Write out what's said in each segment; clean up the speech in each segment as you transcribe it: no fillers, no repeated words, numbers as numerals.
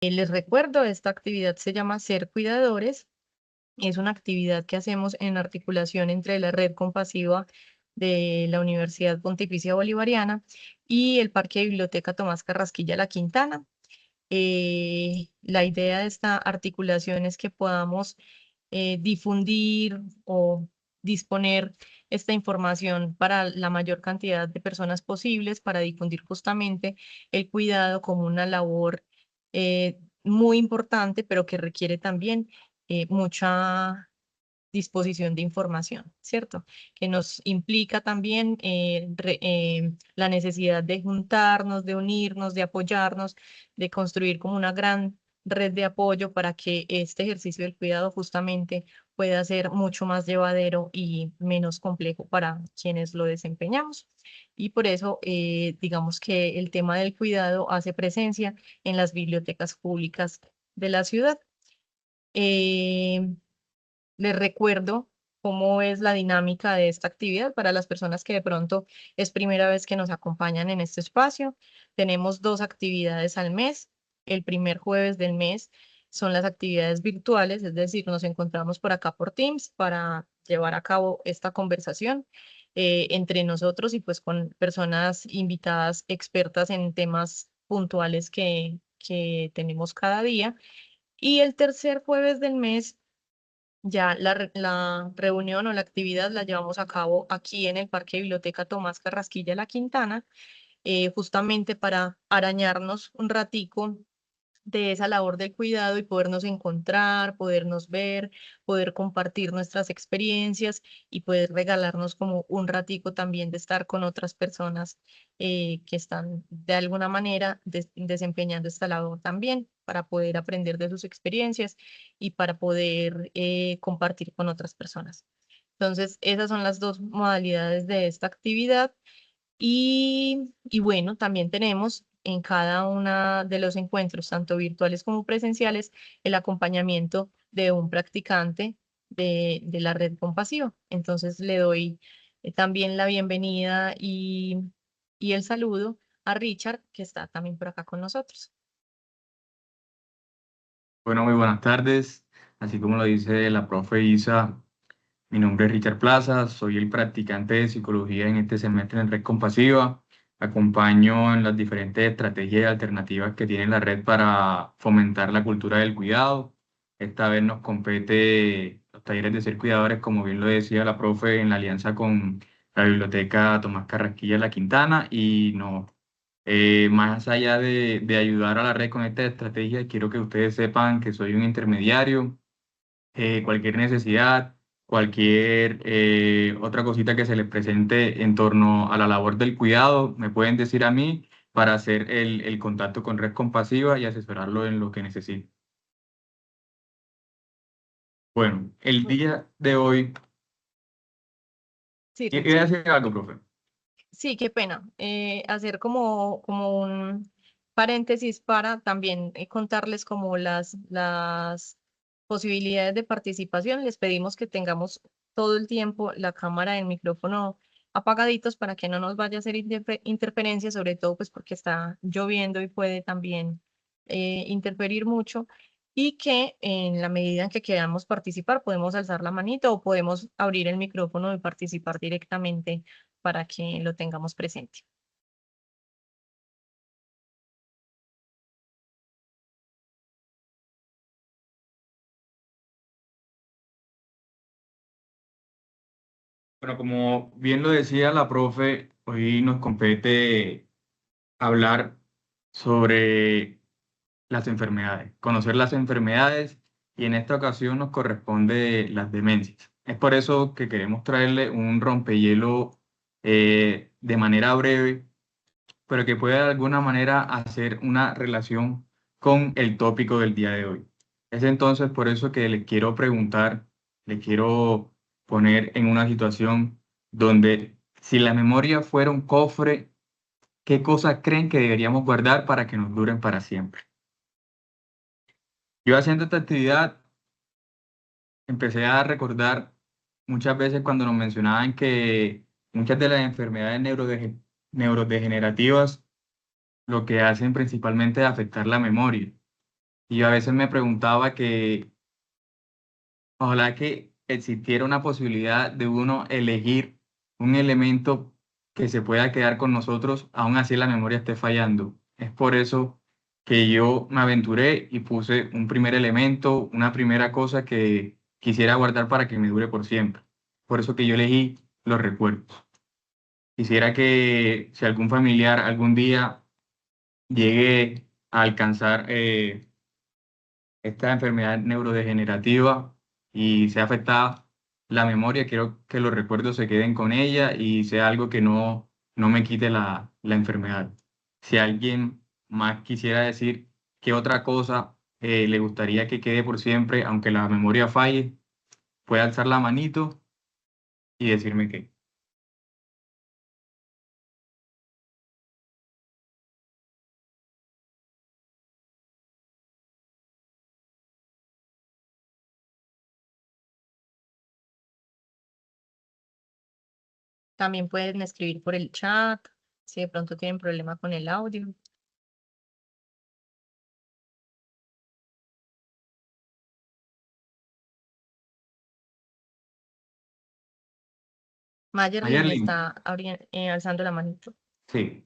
Les recuerdo, esta actividad se llama Ser Cuidadores. Es una actividad que hacemos en articulación entre la Red Compasiva de la Universidad Pontificia Bolivariana y el Parque Biblioteca Tomás Carrasquilla La Quintana. La idea de esta articulación es que podamos difundir o disponer esta información para la mayor cantidad de personas posibles, para difundir justamente el cuidado como una labor muy importante, pero que requiere también mucha disposición de información, ¿cierto? Que nos implica también la necesidad de juntarnos, de unirnos, de apoyarnos, de construir como una gran red de apoyo para que este ejercicio del cuidado justamente pueda ser mucho más llevadero y menos complejo para quienes lo desempeñamos. Y por eso, digamos que el tema del cuidado hace presencia en las bibliotecas públicas de la ciudad. Eh, Les recuerdo cómo es la dinámica de esta actividad para las personas que de pronto es primera vez que nos acompañan en este espacio. Tenemos 2 actividades al mes. El primer jueves del mes son las actividades virtuales, es decir, nos encontramos por acá por Teams para llevar a cabo esta conversación entre nosotros y pues con personas invitadas expertas en temas puntuales que tenemos cada día. Y el tercer jueves del mes ya la reunión o la actividad la llevamos a cabo aquí en el Parque Biblioteca Tomás Carrasquilla La Quintana, justamente para arañarnos un ratico de esa labor del cuidado y podernos encontrar, podernos ver, poder compartir nuestras experiencias y poder regalarnos como un ratico también de estar con otras personas que están de alguna manera desempeñando esta labor también para poder aprender de sus experiencias y para poder compartir con otras personas. Entonces, esas son las 2 modalidades de esta actividad. Y bueno, también tenemos en cada uno de los encuentros, tanto virtuales como presenciales, el acompañamiento de un practicante de la red compasiva. Entonces le doy también la bienvenida y el saludo a Richard, que está también por acá con nosotros. Bueno, muy buenas tardes. Así como lo dice la profe Isa, mi nombre es Richard Plaza, soy el practicante de psicología en este semestre en Red Compasiva. Acompaño en las diferentes estrategias y alternativas que tiene la red para fomentar la cultura del cuidado. Esta vez nos compete los talleres de ser cuidadores, como bien lo decía la profe, en la alianza con la Biblioteca Tomás Carrasquilla La Quintana y nos más allá de ayudar a la red con esta estrategia, quiero que ustedes sepan que soy un intermediario. Cualquier necesidad, cualquier otra cosita que se les presente en torno a la labor del cuidado, me pueden decir a mí para hacer el contacto con Red Compasiva y asesorarlo en lo que necesite. Bueno, el Bu- día de hoy, Sí, ¿quiere Richard. decir algo, profe? Sí, qué pena. Hacer como un paréntesis para también contarles como las posibilidades de participación. Les pedimos que tengamos todo el tiempo la cámara y el micrófono apagaditos para que no nos vaya a hacer interferencia, sobre todo pues porque está lloviendo y puede también interferir mucho. Y que en la medida en que queramos participar, podemos alzar la manito o podemos abrir el micrófono y participar directamente para que lo tengamos presente. Bueno, como bien lo decía la profe, hoy nos compete hablar sobre las enfermedades, conocer las enfermedades y en esta ocasión nos corresponde las demencias. Es por eso que queremos traerle un rompehielo de manera breve, pero que pueda de alguna manera hacer una relación con el tópico del día de hoy. Es entonces por eso que le quiero preguntar, le quiero poner en una situación donde si la memoria fuera un cofre, ¿qué cosas creen que deberíamos guardar para que nos duren para siempre? Yo haciendo esta actividad empecé a recordar muchas veces cuando nos mencionaban que muchas de las enfermedades neurodegenerativas lo que hacen principalmente es afectar la memoria. Y yo a veces me preguntaba que ojalá que existiera una posibilidad de uno elegir un elemento que se pueda quedar con nosotros, aún así la memoria esté fallando. Es por eso que yo me aventuré y puse un primer elemento, una primera cosa que quisiera guardar para que me dure por siempre. Por eso que yo elegí los recuerdos. Quisiera que si algún familiar algún día llegue a alcanzar esta enfermedad neurodegenerativa y sea afectada la memoria, quiero que los recuerdos se queden con ella y sea algo que no me quite la enfermedad. Si alguien más quisiera decir qué otra cosa le gustaría que quede por siempre, aunque la memoria falle, puede alzar la manito y decirme qué. También pueden escribir por el chat, si de pronto tienen problema con el audio. Mayerlin Mayerlin, está alzando la manito. sí.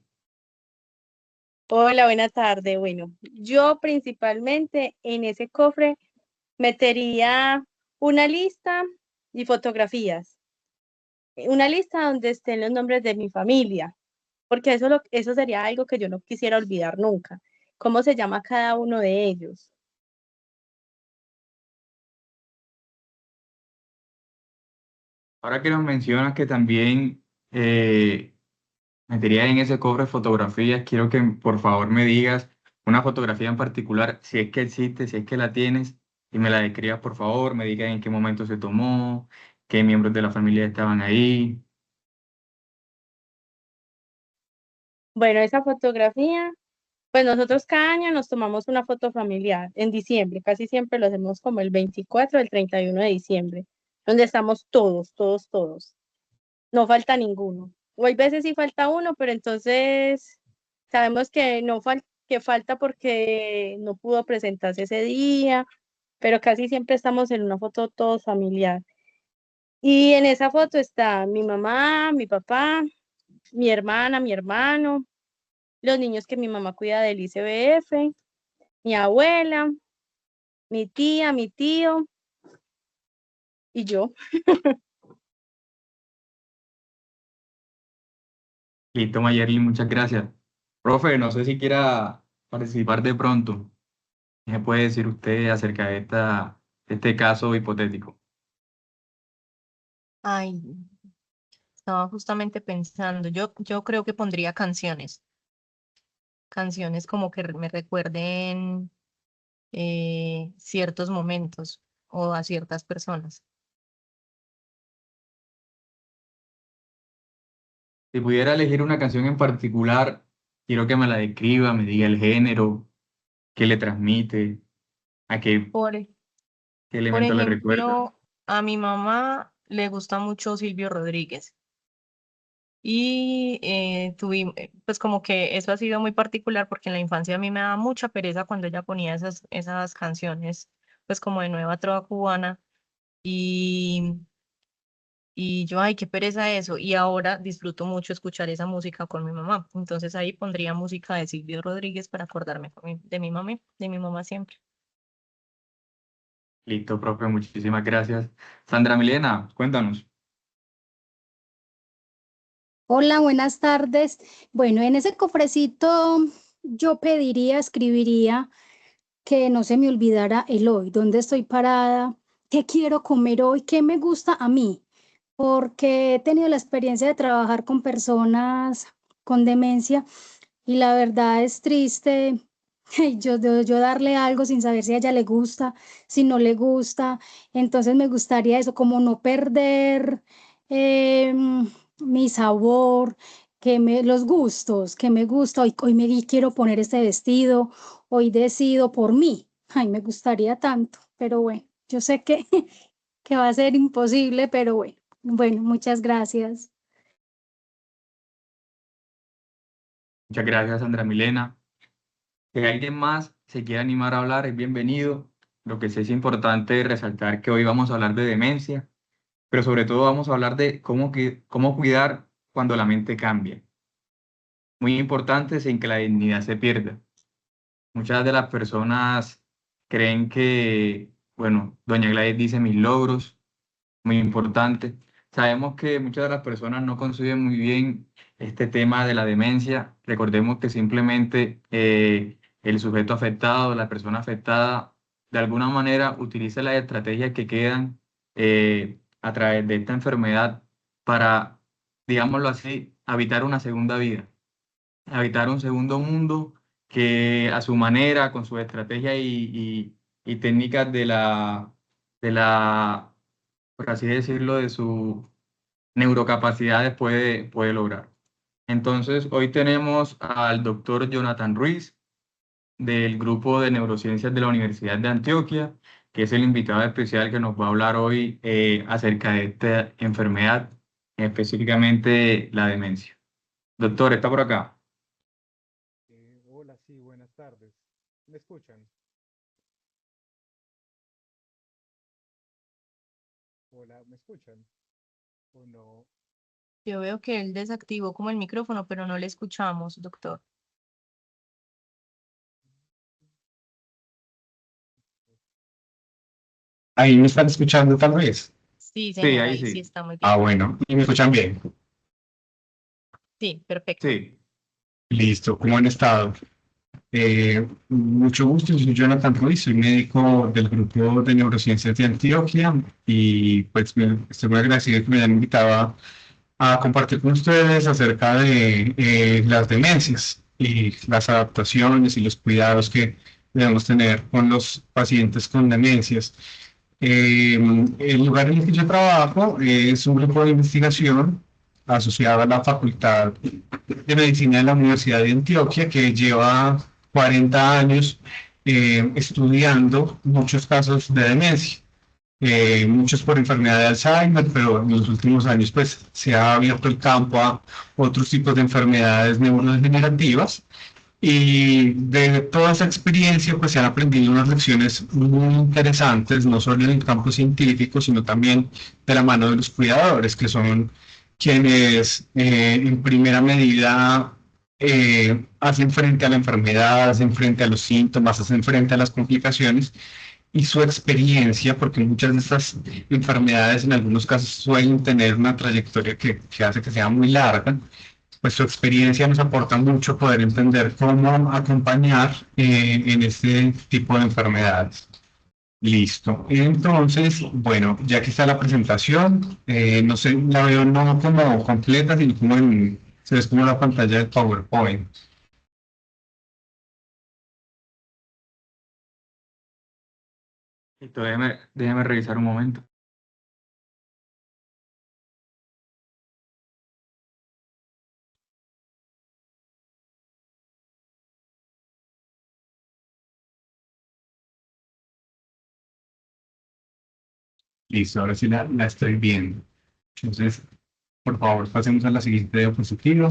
Hola, buena tarde. Bueno, yo principalmente en ese cofre metería una lista y fotografías. Una lista donde estén los nombres de mi familia, porque eso sería algo que yo no quisiera olvidar nunca. ¿Cómo se llama cada uno de ellos? Ahora que nos mencionas que también metería en ese cobre fotografías, quiero que por favor me digas una fotografía en particular, si es que existe, si es que la tienes, y me la describas por favor, me digas en qué momento se tomó, qué miembros de la familia estaban ahí. Bueno, esa fotografía, pues nosotros cada año nos tomamos una foto familiar en diciembre, casi siempre lo hacemos como el 24 o el 31 de diciembre, donde estamos todos, todos, todos. No falta ninguno. O hay veces sí falta uno, pero entonces sabemos que no que falta porque no pudo presentarse ese día, pero casi siempre estamos en una foto todos familiar. Y en esa foto está mi mamá, mi papá, mi hermana, mi hermano, los niños que mi mamá cuida del ICBF, mi abuela, mi tía, mi tío y yo. Listo, Mayerly, muchas gracias. Profe, no sé si quiera participar de pronto. ¿Qué me puede decir usted acerca de este caso hipotético? Ay, estaba justamente pensando, yo creo que pondría canciones como que me recuerden ciertos momentos o a ciertas personas. Si pudiera elegir una canción en particular, quiero que me la describa, me diga el género, qué le transmite, a Por, e- qué por elemento le recuerda. ejemplo, a mi mamá le gusta mucho Silvio Rodríguez y tuvimos, pues como que eso ha sido muy particular porque en la infancia a mí me daba mucha pereza cuando ella ponía esas canciones, pues como de nueva trova cubana y yo, ay, qué pereza eso. Y ahora disfruto mucho escuchar esa música con mi mamá. Entonces ahí pondría música de Silvio Rodríguez para acordarme de mi mamá siempre. Listo, profe, muchísimas gracias. Sandra Milena, cuéntanos. Hola, buenas tardes. Bueno, en ese cofrecito yo pediría, escribiría que no se me olvidara el hoy, dónde estoy parada, qué quiero comer hoy, qué me gusta a mí, porque he tenido la experiencia de trabajar con personas con demencia y la verdad es triste yo darle algo sin saber si a ella le gusta, si no le gusta. Entonces me gustaría eso, como no perder mi sabor, los gustos, que me gusta. Hoy quiero poner este vestido, hoy decido por mí. Ay, me gustaría tanto, pero bueno, yo sé que, que va a ser imposible, pero bueno, bueno, muchas gracias. Muchas gracias, Sandra Milena. Que alguien más se quiere animar a hablar, es bienvenido. Lo que sí es importante resaltar que hoy vamos a hablar de demencia, pero sobre todo vamos a hablar de cómo cuidar cuando la mente cambia. Muy importante sin que la dignidad se pierda. Muchas de las personas creen que, bueno, doña Gladys dice mis logros, muy importante. Sabemos que muchas de las personas no conciben muy bien este tema de la demencia. Recordemos que simplemente el sujeto afectado, la persona afectada, de alguna manera utiliza las estrategias que quedan a través de esta enfermedad para, digámoslo así, habitar una segunda vida, habitar un segundo mundo que a su manera, con sus estrategias y técnicas de la, por así decirlo, de sus neurocapacidades puede lograr. Entonces, hoy tenemos al doctor Jonathan Ruiz del Grupo de Neurociencias de la Universidad de Antioquia, que es el invitado especial que nos va a hablar hoy acerca de esta enfermedad, específicamente la demencia. Doctor, ¿está por acá? Hola, sí, buenas tardes. ¿Me escuchan? Hola, ¿me escuchan? ¿O no? Yo veo que él desactivó como el micrófono, pero no le escuchamos, doctor. Ahí me están escuchando tal vez. Sí, Sí, señor, ahí ahí sí sí. está muy Ah, bien. bueno, ¿y me escuchan bien? Sí, perfecto. Sí. Listo, ¿cómo han estado? Mucho gusto, soy Jonathan Ruiz, soy médico del Grupo de Neurociencias de Antioquia y pues estoy muy agradecido que me hayan invitado a compartir con ustedes acerca de las demencias y las adaptaciones y los cuidados que debemos tener con los pacientes con demencias. El lugar en el que yo trabajo es un grupo de investigación asociado a la Facultad de Medicina de la Universidad de Antioquia que lleva 40 años estudiando muchos casos de demencia, muchos por enfermedad de Alzheimer, pero en los últimos años pues se ha abierto el campo a otros tipos de enfermedades neurodegenerativas y de toda esa experiencia pues se han aprendido unas lecciones muy interesantes, no solo en el campo científico, sino también de la mano de los cuidadores, que son quienes en primera medida hacen frente a la enfermedad, hacen frente a los síntomas, hacen frente a las complicaciones y su experiencia, porque muchas de estas enfermedades en algunos casos suelen tener una trayectoria que hace que sea muy larga, pues su experiencia nos aporta mucho poder entender cómo acompañar en este tipo de enfermedades. Listo. Entonces, bueno, ya que está la presentación, no sé, la veo no como completa, sino como se ve como la pantalla de PowerPoint. Listo, déjeme revisar un momento. Listo, ahora sí la estoy viendo. Entonces, por favor, pasemos a la siguiente diapositiva.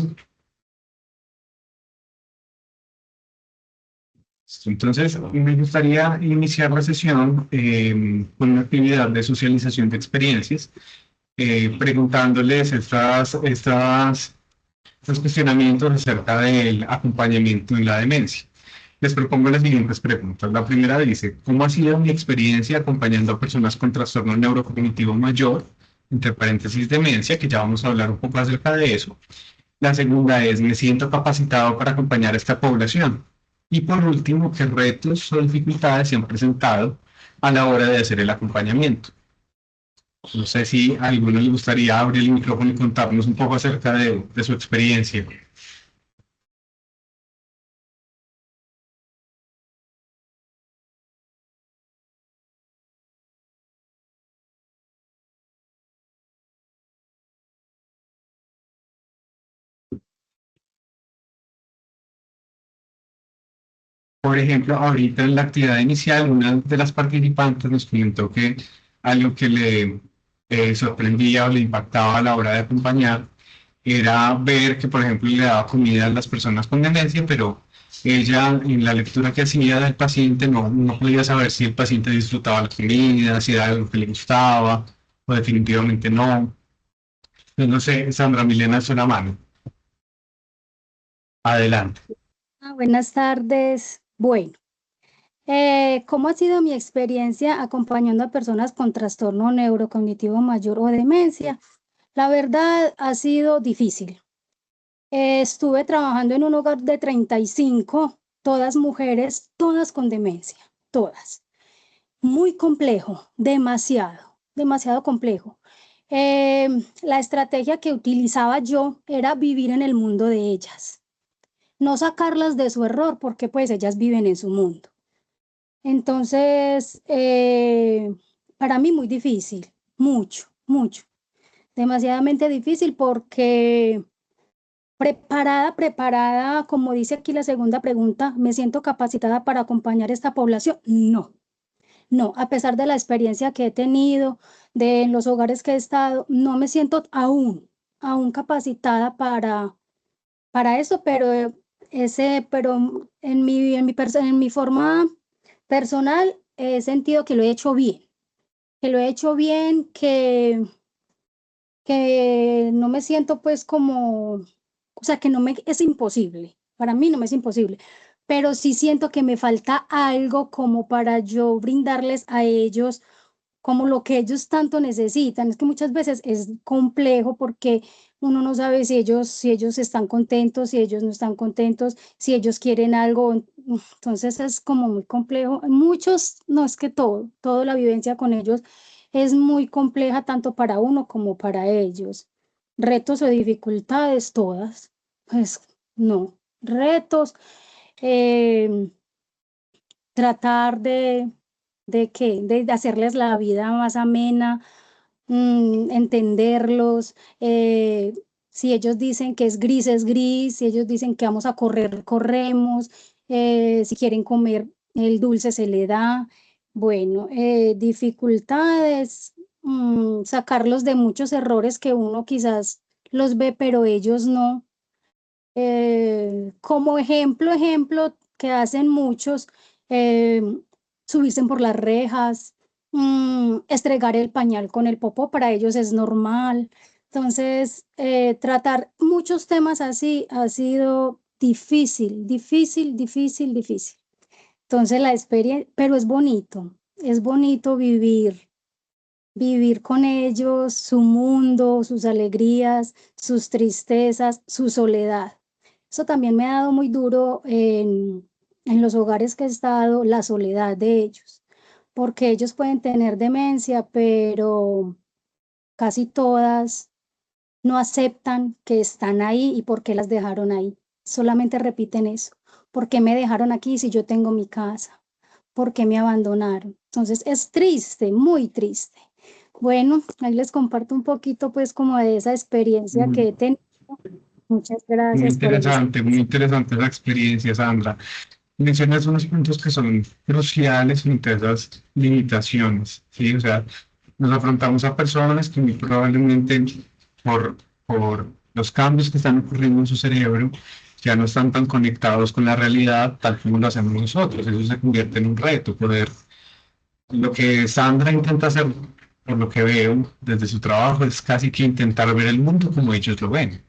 Entonces, me gustaría iniciar la sesión con una actividad de socialización de experiencias, preguntándoles estos cuestionamientos acerca del acompañamiento en la demencia. Les propongo las siguientes preguntas. La primera dice, ¿cómo ha sido mi experiencia acompañando a personas con trastorno neurocognitivo mayor, entre paréntesis demencia, que ya vamos a hablar un poco acerca de eso? La segunda es, ¿me siento capacitado para acompañar a esta población? Y por último, ¿qué retos o dificultades se han presentado a la hora de hacer el acompañamiento? No sé si a alguno le gustaría abrir el micrófono y contarnos un poco acerca de su experiencia. Por ejemplo, ahorita en la actividad inicial, una de las participantes nos comentó que algo que le sorprendía o le impactaba a la hora de acompañar era ver que, por ejemplo, le daba comida a las personas con demencia, pero ella en la lectura que hacía del paciente no podía saber si el paciente disfrutaba la comida, si era algo que le gustaba, o definitivamente no. Yo no sé, Sandra Milena, es una mano. Adelante. Buenas tardes. Bueno, ¿cómo ha sido mi experiencia acompañando a personas con trastorno neurocognitivo mayor o demencia? La verdad ha sido difícil. Estuve trabajando en un hogar de 35, todas mujeres, todas con demencia, todas. Muy complejo, demasiado complejo. La estrategia que utilizaba yo era vivir en el mundo de ellas, no sacarlas de su error, porque pues ellas viven en su mundo. Entonces, para mí muy difícil, mucho, demasiadamente difícil porque preparada, como dice aquí la segunda pregunta, ¿me siento capacitada para acompañar a esta población? No, a pesar de la experiencia que he tenido, de los hogares que he estado, no me siento aún capacitada para eso, pero en mi forma personal he sentido que lo he hecho bien, que no me siento pues como, o sea, que no me es imposible, para mí no me es imposible, pero sí siento que me falta algo como para yo brindarles a ellos como lo que ellos tanto necesitan. Es que muchas veces es complejo porque uno no sabe si ellos están contentos, si ellos no están contentos, si ellos quieren algo. Entonces es como muy complejo. Muchos, no es que toda la vivencia con ellos es muy compleja tanto para uno como para ellos. Retos o dificultades todas, pues no. Retos, eh, tratar de hacerles la vida más amena, entenderlos. Si ellos dicen que es gris, si ellos dicen que vamos a correr, corremos, si quieren comer el dulce se le da. Bueno, dificultades, sacarlos de muchos errores que uno quizás los ve, pero ellos no. Como ejemplo que hacen muchos, eh, subirse por las rejas, estregar el pañal con el popó, para ellos es normal. Entonces, tratar muchos temas así ha sido difícil. Entonces, la experiencia, pero es bonito vivir con ellos, su mundo, sus alegrías, sus tristezas, su soledad. Eso también me ha dado muy duro en los hogares que he estado, la soledad de ellos, porque ellos pueden tener demencia, pero casi todas no aceptan que están ahí y por qué las dejaron ahí. Solamente repiten eso. ¿Por qué me dejaron aquí si yo tengo mi casa? ¿Por qué me abandonaron? Entonces es triste, muy triste. Bueno, ahí les comparto un poquito pues como de esa experiencia que he tenido. Muchas gracias por el espacio. Muy interesante la experiencia, Sandra. Mencionas unos puntos que son cruciales frente a esas limitaciones, ¿sí? O sea, nos afrontamos a personas que muy probablemente por los cambios que están ocurriendo en su cerebro ya no están tan conectados con la realidad tal como lo hacemos nosotros. Eso se convierte en un reto, poder. Lo que Sandra intenta hacer, por lo que veo desde su trabajo, es casi que intentar ver el mundo como ellos lo ven.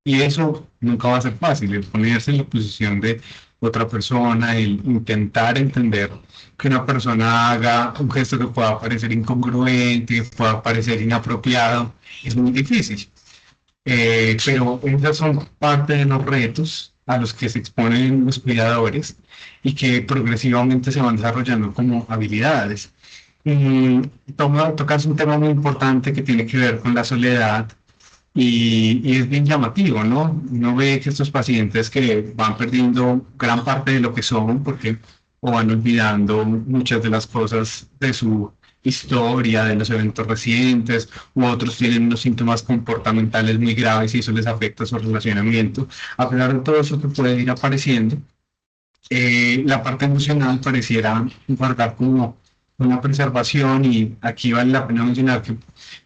Y eso nunca va a ser fácil, el ponerse en la posición de otra persona, el intentar entender que una persona haga un gesto que pueda parecer incongruente, que pueda parecer inapropiado, es muy difícil. Pero esas son parte de los retos a los que se exponen los cuidadores y que progresivamente se van desarrollando como habilidades. Y tocas un tema muy importante que tiene que ver con la soledad y es bien llamativo, ¿no? Uno ve que estos pacientes que van perdiendo gran parte de lo que son porque o van olvidando muchas de las cosas de su historia, de los eventos recientes, u otros tienen unos síntomas comportamentales muy graves y eso les afecta su relacionamiento. A pesar de todo eso que puede ir apareciendo, la parte emocional pareciera guardar como con la preservación, y aquí vale la pena mencionar que,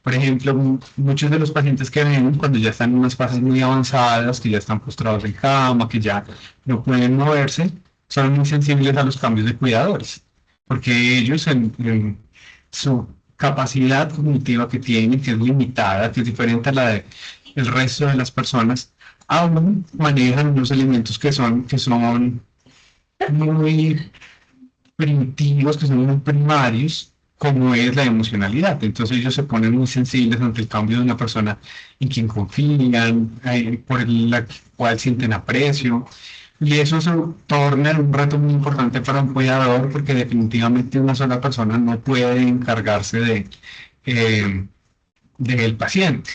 por ejemplo, muchos de los pacientes que ven cuando ya están en unas fases muy avanzadas, que ya están postrados en cama, que ya no pueden moverse, son muy sensibles a los cambios de cuidadores, porque ellos en su capacidad cognitiva que tienen, que es limitada, que es diferente a la del resto de las personas, aún manejan unos elementos que son muy primitivos, que son muy primarios, como es la emocionalidad. Entonces ellos se ponen muy sensibles ante el cambio de una persona en quien confían, por la cual sienten aprecio. Y eso se torna un reto muy importante para un cuidador, porque definitivamente una sola persona no puede encargarse eh, del paciente.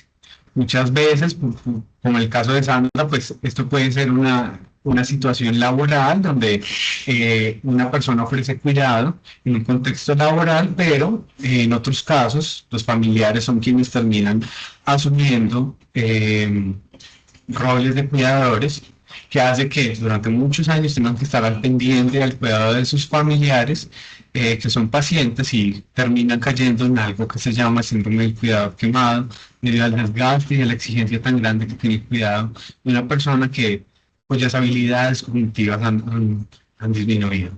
Muchas veces, como el caso de Sandra, pues esto puede ser una situación laboral donde una persona ofrece cuidado en un contexto laboral, pero en otros casos los familiares son quienes terminan asumiendo roles de cuidadores, que hace que durante muchos años tengan que estar al pendiente del cuidado de sus familiares, que son pacientes, y terminan cayendo en algo que se llama síndrome del cuidador quemado, debido al desgaste y a la exigencia tan grande que tiene el cuidado de una persona cuyas habilidades cognitivas han disminuido.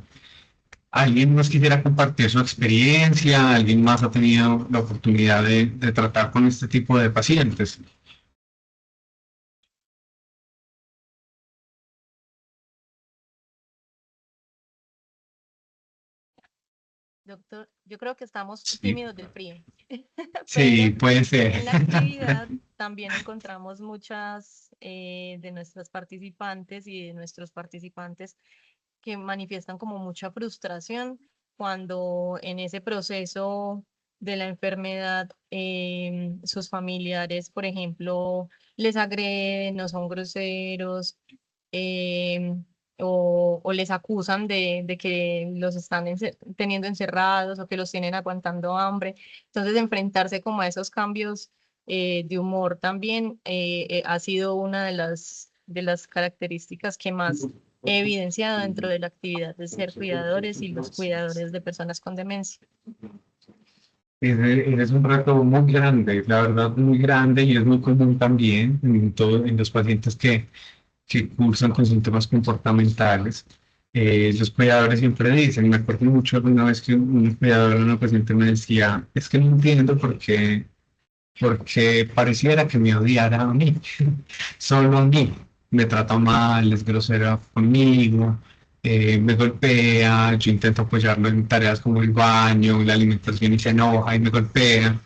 ¿Alguien más quisiera compartir su experiencia? ¿Alguien más ha tenido la oportunidad de tratar con este tipo de pacientes? Doctor, yo creo que estamos Sí, tímidos del frío, sí, pero puede en la ser. actividad también encontramos muchas de nuestras participantes y de nuestros participantes que manifiestan como mucha frustración cuando en ese proceso de la enfermedad sus familiares, por ejemplo, les agreden, no son groseros, em, o les acusan de que los están teniendo encerrados o que los tienen aguantando hambre. Entonces, enfrentarse como a esos cambios de humor también ha sido una de las características que más he evidenciado dentro de la actividad de ser cuidadores y los cuidadores de personas con demencia. Es un reto muy grande, la verdad, muy grande, y es muy común también en los pacientes que cursan con síntomas comportamentales. Los cuidadores siempre dicen, me acuerdo mucho alguna vez que un cuidador, una paciente me decía, es que no entiendo porque pareciera que me odiara a mí, solo a mí. Me trata mal, es grosera conmigo, me golpea, yo intento apoyarlo en tareas como el baño, la alimentación, y se enoja y me golpea.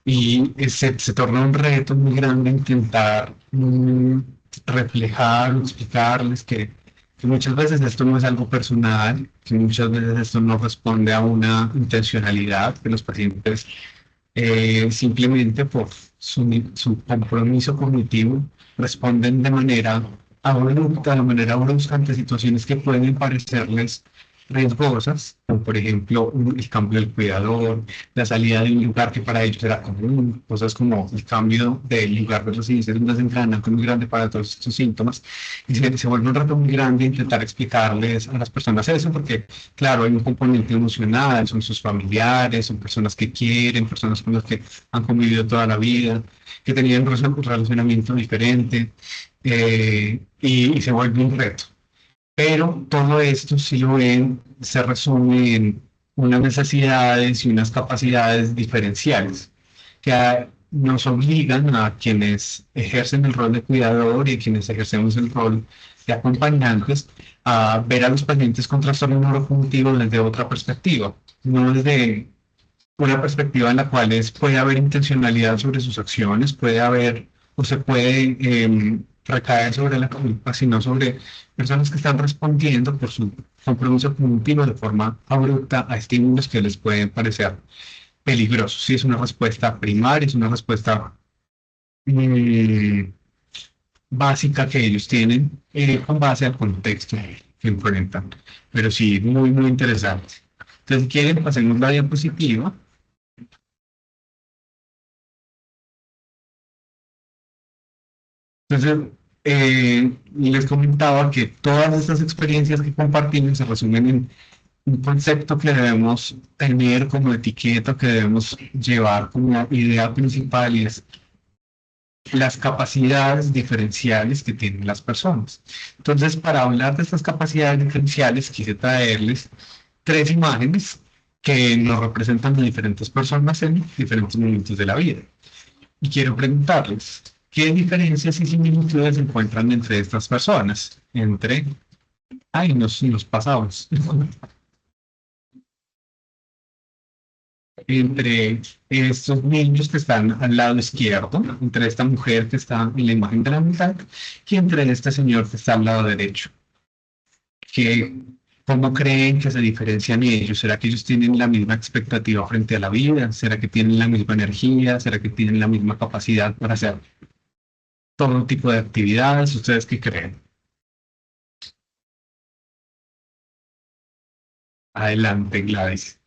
Y se torna un reto muy grande intentar reflejar, explicarles que muchas veces esto no es algo personal, que muchas veces esto no responde a una intencionalidad, que los pacientes simplemente por su compromiso cognitivo responden de manera abrupta, de manera brusca ante situaciones que pueden parecerles riesgosas, como por ejemplo el cambio del cuidador, la salida de un lugar que para ellos era común, cosas como el cambio del lugar de residencia, es un desencadenante muy grande para todos estos síntomas, y se vuelve un reto muy grande intentar explicarles a las personas eso, porque claro, hay un componente emocional, son sus familiares, son personas que quieren, personas con las que han convivido toda la vida, que tenían un relacionamiento diferente, y se vuelve un reto. Pero todo esto, si lo ven, se resume en unas necesidades y unas capacidades diferenciales que nos obligan a quienes ejercen el rol de cuidador y quienes ejercemos el rol de acompañantes a ver a los pacientes con trastorno neurocognitivo desde otra perspectiva, no desde una perspectiva en la cual puede haber intencionalidad sobre sus acciones, puede haber o se puede recaer sobre la culpa, sino sobre personas que están respondiendo por su compromiso cognitivo de forma abrupta a estímulos que les pueden parecer peligrosos. Si es una respuesta primaria, es una respuesta mm, básica que ellos tienen con base al contexto que enfrentan. Pero sí, muy, muy interesante. Entonces, si quieren, pasemos la diapositiva. Entonces, les comentaba que todas estas experiencias que compartimos se resumen un concepto que debemos tener como etiqueta, que debemos llevar como idea principal y es las capacidades diferenciales que tienen las personas. Entonces, para hablar de estas capacidades diferenciales, quise traerles tres imágenes que nos representan a diferentes personas en diferentes momentos de la vida. Y quiero preguntarles, ¿qué diferencias y similitudes se encuentran entre estas personas? Entre, ay, nos pasamos. Entre estos niños que están al lado izquierdo, entre esta mujer que está en la imagen de la mitad, y entre este señor que está al lado derecho. Que, ¿cómo creen que se diferencian ellos? ¿Será que ellos tienen la misma expectativa frente a la vida? ¿Será que tienen la misma energía? ¿Será que tienen la misma capacidad para hacer todo tipo de actividades? ¿Ustedes qué creen? Adelante, Gladys.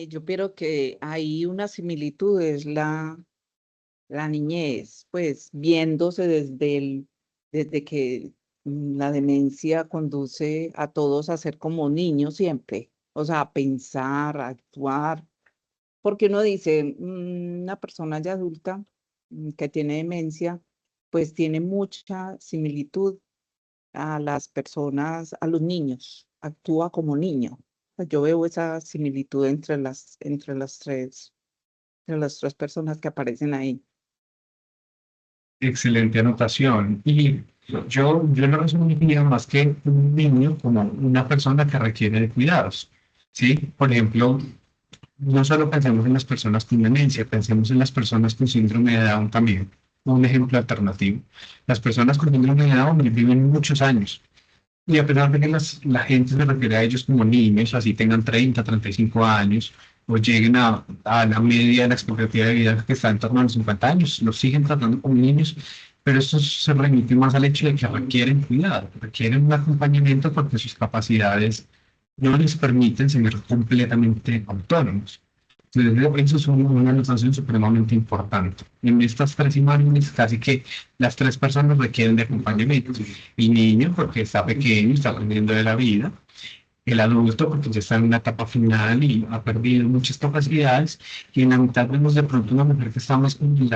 Yo creo que hay una similitud, es la niñez, pues viéndose desde que la demencia conduce a todos a ser como niños siempre, o sea, a pensar, a actuar, porque uno dice, una persona ya adulta que tiene demencia, pues tiene mucha similitud a las personas, a los niños, actúa como niño. Yo veo esa similitud entre las tres personas que aparecen ahí. Excelente anotación. Y yo lo resumiría más que un niño como una persona que requiere de cuidados. ¿Sí? Por ejemplo, no solo pensemos en las personas con demencia, pensemos en las personas con síndrome de Down también. Un ejemplo alternativo. Las personas con síndrome de Down viven muchos años. Y a pesar de que la gente se refiere a ellos como niños, así tengan 30, 35 años, o lleguen a la media de la expectativa de vida que está en torno a los 50 años, los siguen tratando como niños, pero esto se remite más al hecho de que requieren cuidado, requieren un acompañamiento porque sus capacidades no les permiten ser completamente autónomos. Entonces, eso es una anotación supremamente importante. En estas tres imágenes, casi que las tres personas requieren de acompañamiento. El niño, porque está pequeño, está aprendiendo de la vida. El adulto, porque ya está en una etapa final y ha perdido muchas capacidades. Y en la mitad vemos de pronto una mujer que está más en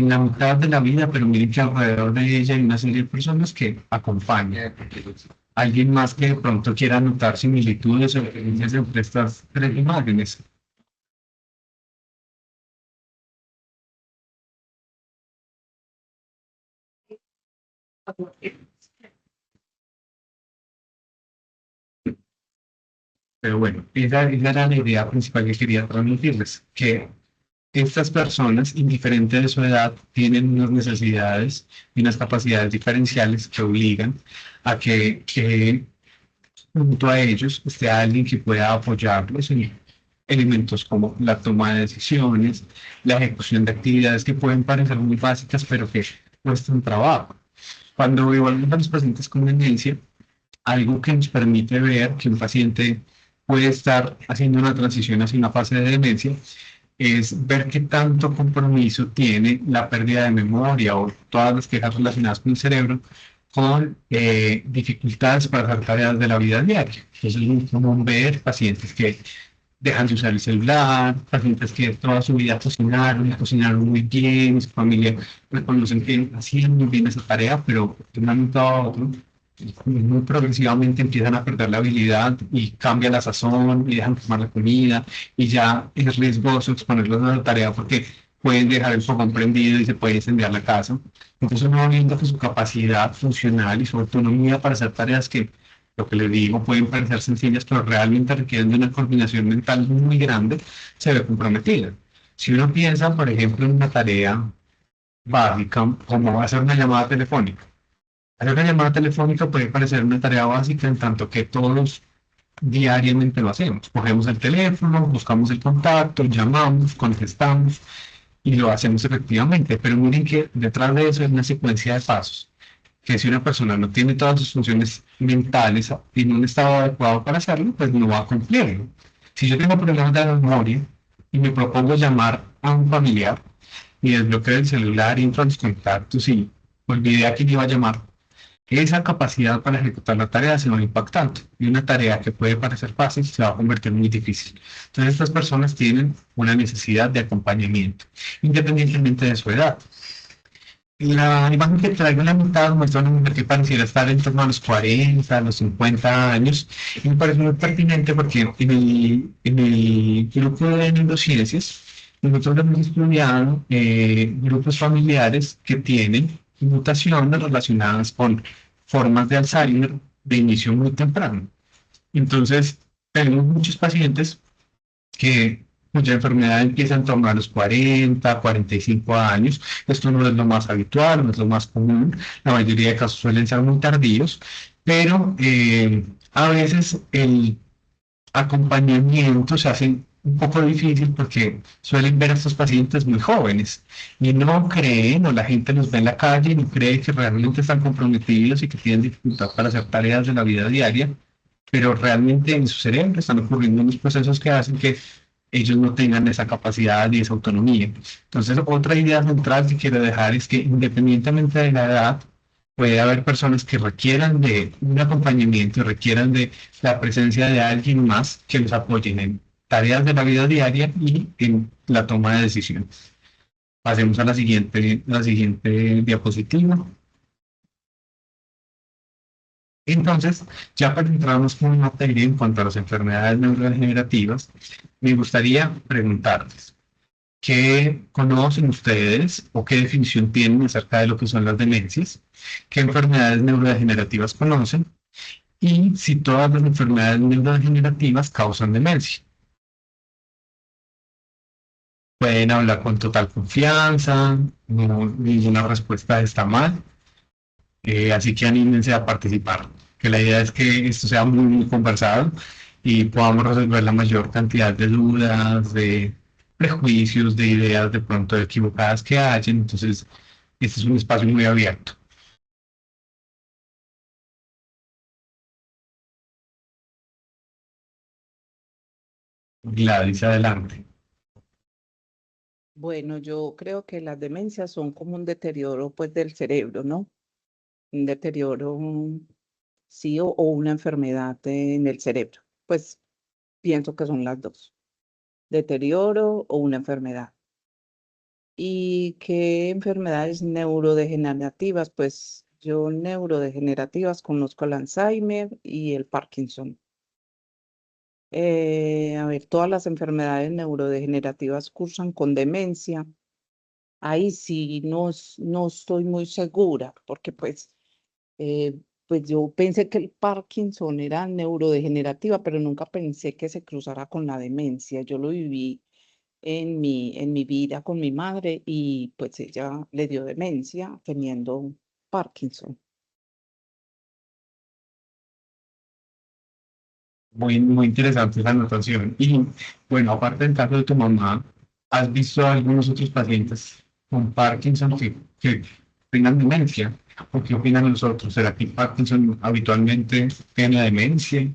la mitad de la vida, pero miren que alrededor de ella hay una serie de personas que acompañan. Alguien más que de pronto quiera anotar similitudes o diferencias entre estas tres imágenes. Pero bueno, esa era la idea principal que quería transmitirles, que estas personas, indiferente de su edad, tienen unas necesidades y unas capacidades diferenciales que obligan a que junto a ellos esté alguien que pueda apoyarlos en elementos como la toma de decisiones, la ejecución de actividades que pueden parecer muy básicas, pero que cuestan trabajo. Cuando evaluamos a los pacientes con demencia, algo que nos permite ver que un paciente puede estar haciendo una transición hacia una fase de demencia es ver qué tanto compromiso tiene la pérdida de memoria o todas las quejas relacionadas con el cerebro con dificultades para hacer tareas de la vida diaria. Entonces es muy común ver pacientes que dejan de usar el celular, pacientes que toda su vida cocinaron muy bien, su familia reconocen que hacían muy bien esa tarea, pero de un momento a otro muy progresivamente empiezan a perder la habilidad y cambia la sazón y dejan de tomar la comida y ya es riesgoso exponerlos a la tarea porque pueden dejar el fogón prendido y se puede incendiar la casa. Entonces uno va viendo que su capacidad funcional y su autonomía para hacer tareas que, lo que les digo, pueden parecer sencillas, pero realmente requieren de una coordinación mental muy grande, se ve comprometida. Si uno piensa, por ejemplo, en una tarea básica, como hacer una llamada telefónica, hacer una llamada telefónica puede parecer una tarea básica en tanto que todos diariamente lo hacemos. Cogemos el teléfono, buscamos el contacto, llamamos, contestamos y lo hacemos efectivamente. Pero miren que detrás de eso hay una secuencia de pasos que si una persona no tiene todas sus funciones mentales en un estado adecuado para hacerlo, pues no va a cumplirlo. Si yo tengo problemas de la memoria y me propongo llamar a un familiar y desbloqueo el celular y entro a los contactos y olvidé a quién iba a llamar, esa capacidad para ejecutar la tarea se va impactando y una tarea que puede parecer fácil se va a convertir en muy difícil. Entonces estas personas tienen una necesidad de acompañamiento, independientemente de su edad. La imagen que traigo en la mitad muestra una mujer que pareciera estar en torno a los 40, a los 50 años, y me parece muy pertinente porque en el grupo de neurociencias nosotros hemos estudiado grupos familiares que tienen mutaciones relacionadas con formas de Alzheimer de inicio muy temprano. Entonces, tenemos muchos pacientes cuya enfermedad empieza en torno a los 40, 45 años. Esto no es lo más habitual, no es lo más común. La mayoría de casos suelen ser muy tardíos, pero a veces el acompañamiento se hace un poco difícil porque suelen ver a estos pacientes muy jóvenes y no creen, o la gente los ve en la calle y no cree que realmente están comprometidos y que tienen dificultad para hacer tareas de la vida diaria, pero realmente en su cerebro están ocurriendo unos procesos que hacen que ellos no tengan esa capacidad y esa autonomía. Entonces, otra idea central que quiero dejar es que independientemente de la edad, puede haber personas que requieran de un acompañamiento, requieran de la presencia de alguien más que los apoyen en tareas de la vida diaria y en la toma de decisiones. Pasemos a la siguiente diapositiva. Entonces, ya para entrarnos con materia en cuanto a las enfermedades neurodegenerativas, me gustaría preguntarles, ¿qué conocen ustedes o qué definición tienen acerca de lo que son las demencias? ¿Qué enfermedades neurodegenerativas conocen? Y si todas las enfermedades neurodegenerativas causan demencia. Pueden hablar con total confianza, ninguna respuesta está mal, así que anímense a participar, que la idea es que esto sea muy conversado y podamos resolver la mayor cantidad de dudas, de prejuicios, de ideas de pronto equivocadas que hayan. Entonces, este es un espacio muy abierto. Gladys, adelante. Bueno, yo creo que las demencias son como un deterioro pues del cerebro, ¿no? Un deterioro, sí, o una enfermedad en el cerebro. Pues pienso que son las dos, deterioro o una enfermedad. ¿Y qué enfermedades neurodegenerativas? Pues yo neurodegenerativas conozco el Alzheimer y el Parkinson. A ver, todas las enfermedades neurodegenerativas cursan con demencia. Ahí sí no estoy muy segura, porque pues yo pensé que el Parkinson era neurodegenerativa, pero nunca pensé que se cruzara con la demencia. Yo lo viví en mi vida con mi madre y pues ella le dio demencia teniendo Parkinson. Muy interesante esa anotación. Y bueno, aparte del caso de tu mamá, ¿has visto a algunos otros pacientes con Parkinson que tengan demencia? ¿O qué opinan los otros? ¿Será que Parkinson habitualmente tiene demencia?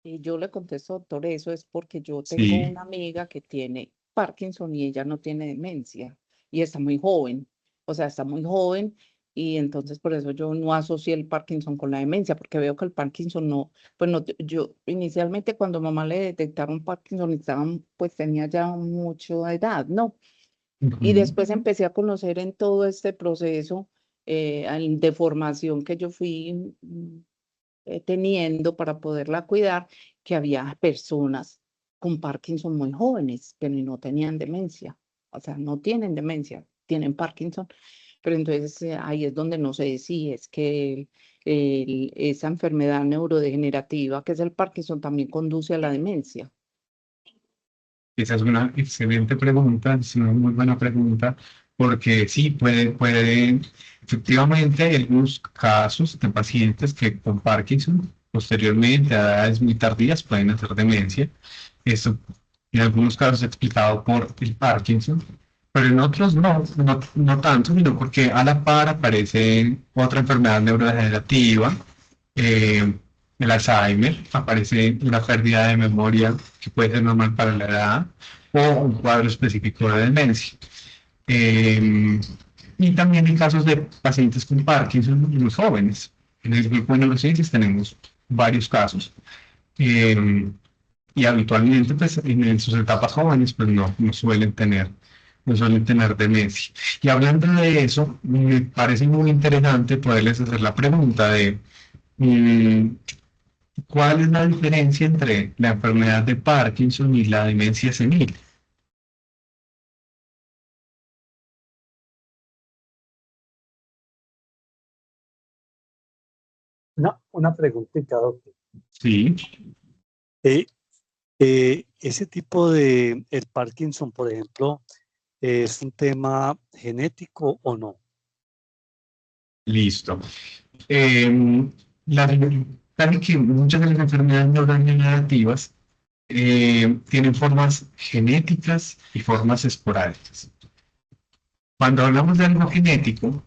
Y yo le contesto, doctor, eso es porque yo tengo Sí. una amiga que tiene Parkinson y ella no tiene demencia y está muy joven, o sea, está muy joven y entonces por eso yo no asocié el Parkinson con la demencia, porque veo que el Parkinson no, pues no, yo inicialmente cuando mamá le detectaron Parkinson, pues tenía ya mucha edad, ¿no? Y Ujú. después empecé a conocer en todo este proceso de formación que yo fui teniendo para poderla cuidar, que había personas con Parkinson muy jóvenes, pero no tenían demencia. O sea, no tienen demencia, tienen Parkinson. Pero entonces ahí es donde no sé si es que esa enfermedad neurodegenerativa, que es el Parkinson, también conduce a la demencia. Esa es una excelente pregunta, es una muy buena pregunta, porque sí, efectivamente, hay algunos casos de pacientes que con Parkinson, posteriormente a edades muy tardías, pueden hacer demencia. Esto en algunos casos explicado por el Parkinson, pero en otros no tanto, sino porque a la par aparece otra enfermedad neurodegenerativa, eh, el Alzheimer, aparece una pérdida de memoria que puede ser normal para la edad o un cuadro específico de demencia. Eh, Y también en casos de pacientes con Parkinson muy jóvenes. En el grupo de neurociencias tenemos varios casos. Y habitualmente, pues, en sus etapas jóvenes, pues no suelen tener demencia. Y hablando de eso, me parece muy interesante poderles hacer la pregunta de ¿cuál es la diferencia entre la enfermedad de Parkinson y la demencia senil? Una preguntita, doctor. Sí, Ese tipo de el Parkinson, por ejemplo, ¿es un tema genético o no? listo. Casi que muchas de las enfermedades neurodegenerativas tienen formas genéticas y formas esporádicas. Cuando hablamos de algo genético,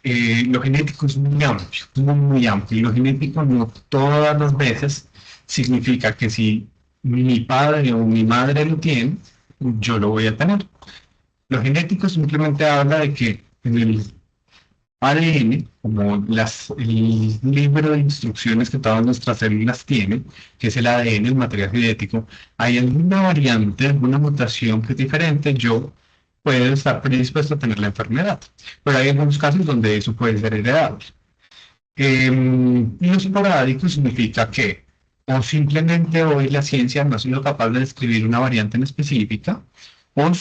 lo genético es muy amplio, muy amplio. Y lo genético no todas las veces significa que si mi padre o mi madre lo tiene, yo lo voy a tener. Lo genético simplemente habla de que en el ADN, como el libro de instrucciones que todas nuestras células tienen, que es el ADN, el material genético, hay alguna variante, alguna mutación que es diferente, yo puedo estar predispuesto a tener la enfermedad. Pero hay algunos casos donde eso puede ser heredable. Lo esporádico significa que o simplemente hoy la ciencia no ha sido capaz de describir una variante en específica, o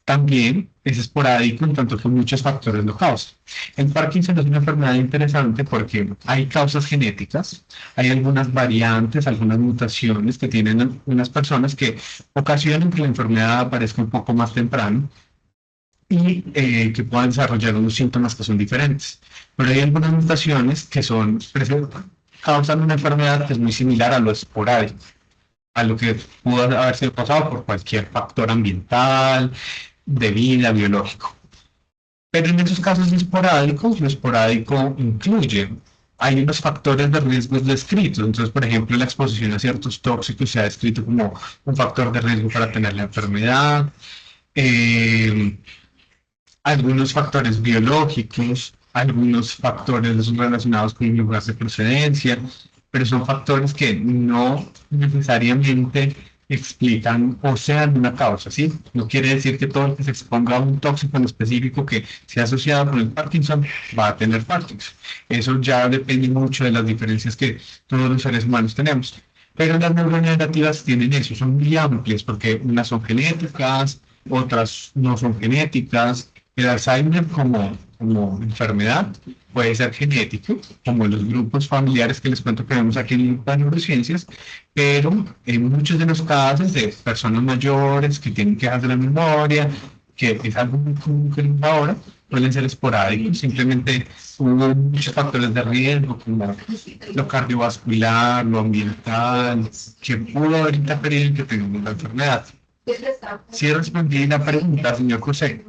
también es esporádico en tanto que muchos factores lo causan. El Parkinson es una enfermedad interesante porque hay causas genéticas, hay algunas variantes, algunas mutaciones que tienen unas personas que ocasionan que la enfermedad aparezca un poco más temprano y que puedan desarrollar unos síntomas que son diferentes. Pero hay algunas mutaciones que causan una enfermedad que es muy similar a lo esporádico, a lo que pudo haber sido causado por cualquier factor ambiental, de vida, biológico. Pero en esos casos esporádicos, lo esporádico incluye, hay unos factores de riesgo descritos. Entonces, por ejemplo, la exposición a ciertos tóxicos se ha descrito como un factor de riesgo para tener la enfermedad. Algunos factores biológicos, algunos factores relacionados con el lugar de procedencia, pero son factores que no necesariamente explican o sean una causa, ¿sí? No quiere decir que todo el que se exponga a un tóxico en específico que sea asociado con el Parkinson va a tener Parkinson. Eso ya depende mucho de las diferencias que todos los seres humanos tenemos. Pero las neurodegenerativas tienen eso, son muy amplias porque unas son genéticas, otras no son genéticas. El Alzheimer como enfermedad puede ser genético, como los grupos familiares que les cuento que vemos aquí en las neurociencias, pero en muchos de los casos de personas mayores que tienen quejas de la memoria, que es algo muy común que ahora, pueden ser esporádicos, simplemente hubo muchos factores de riesgo, como lo cardiovascular, lo ambiental, que pudo haber interferido en que tengamos la enfermedad. Sí respondí la pregunta, señor José.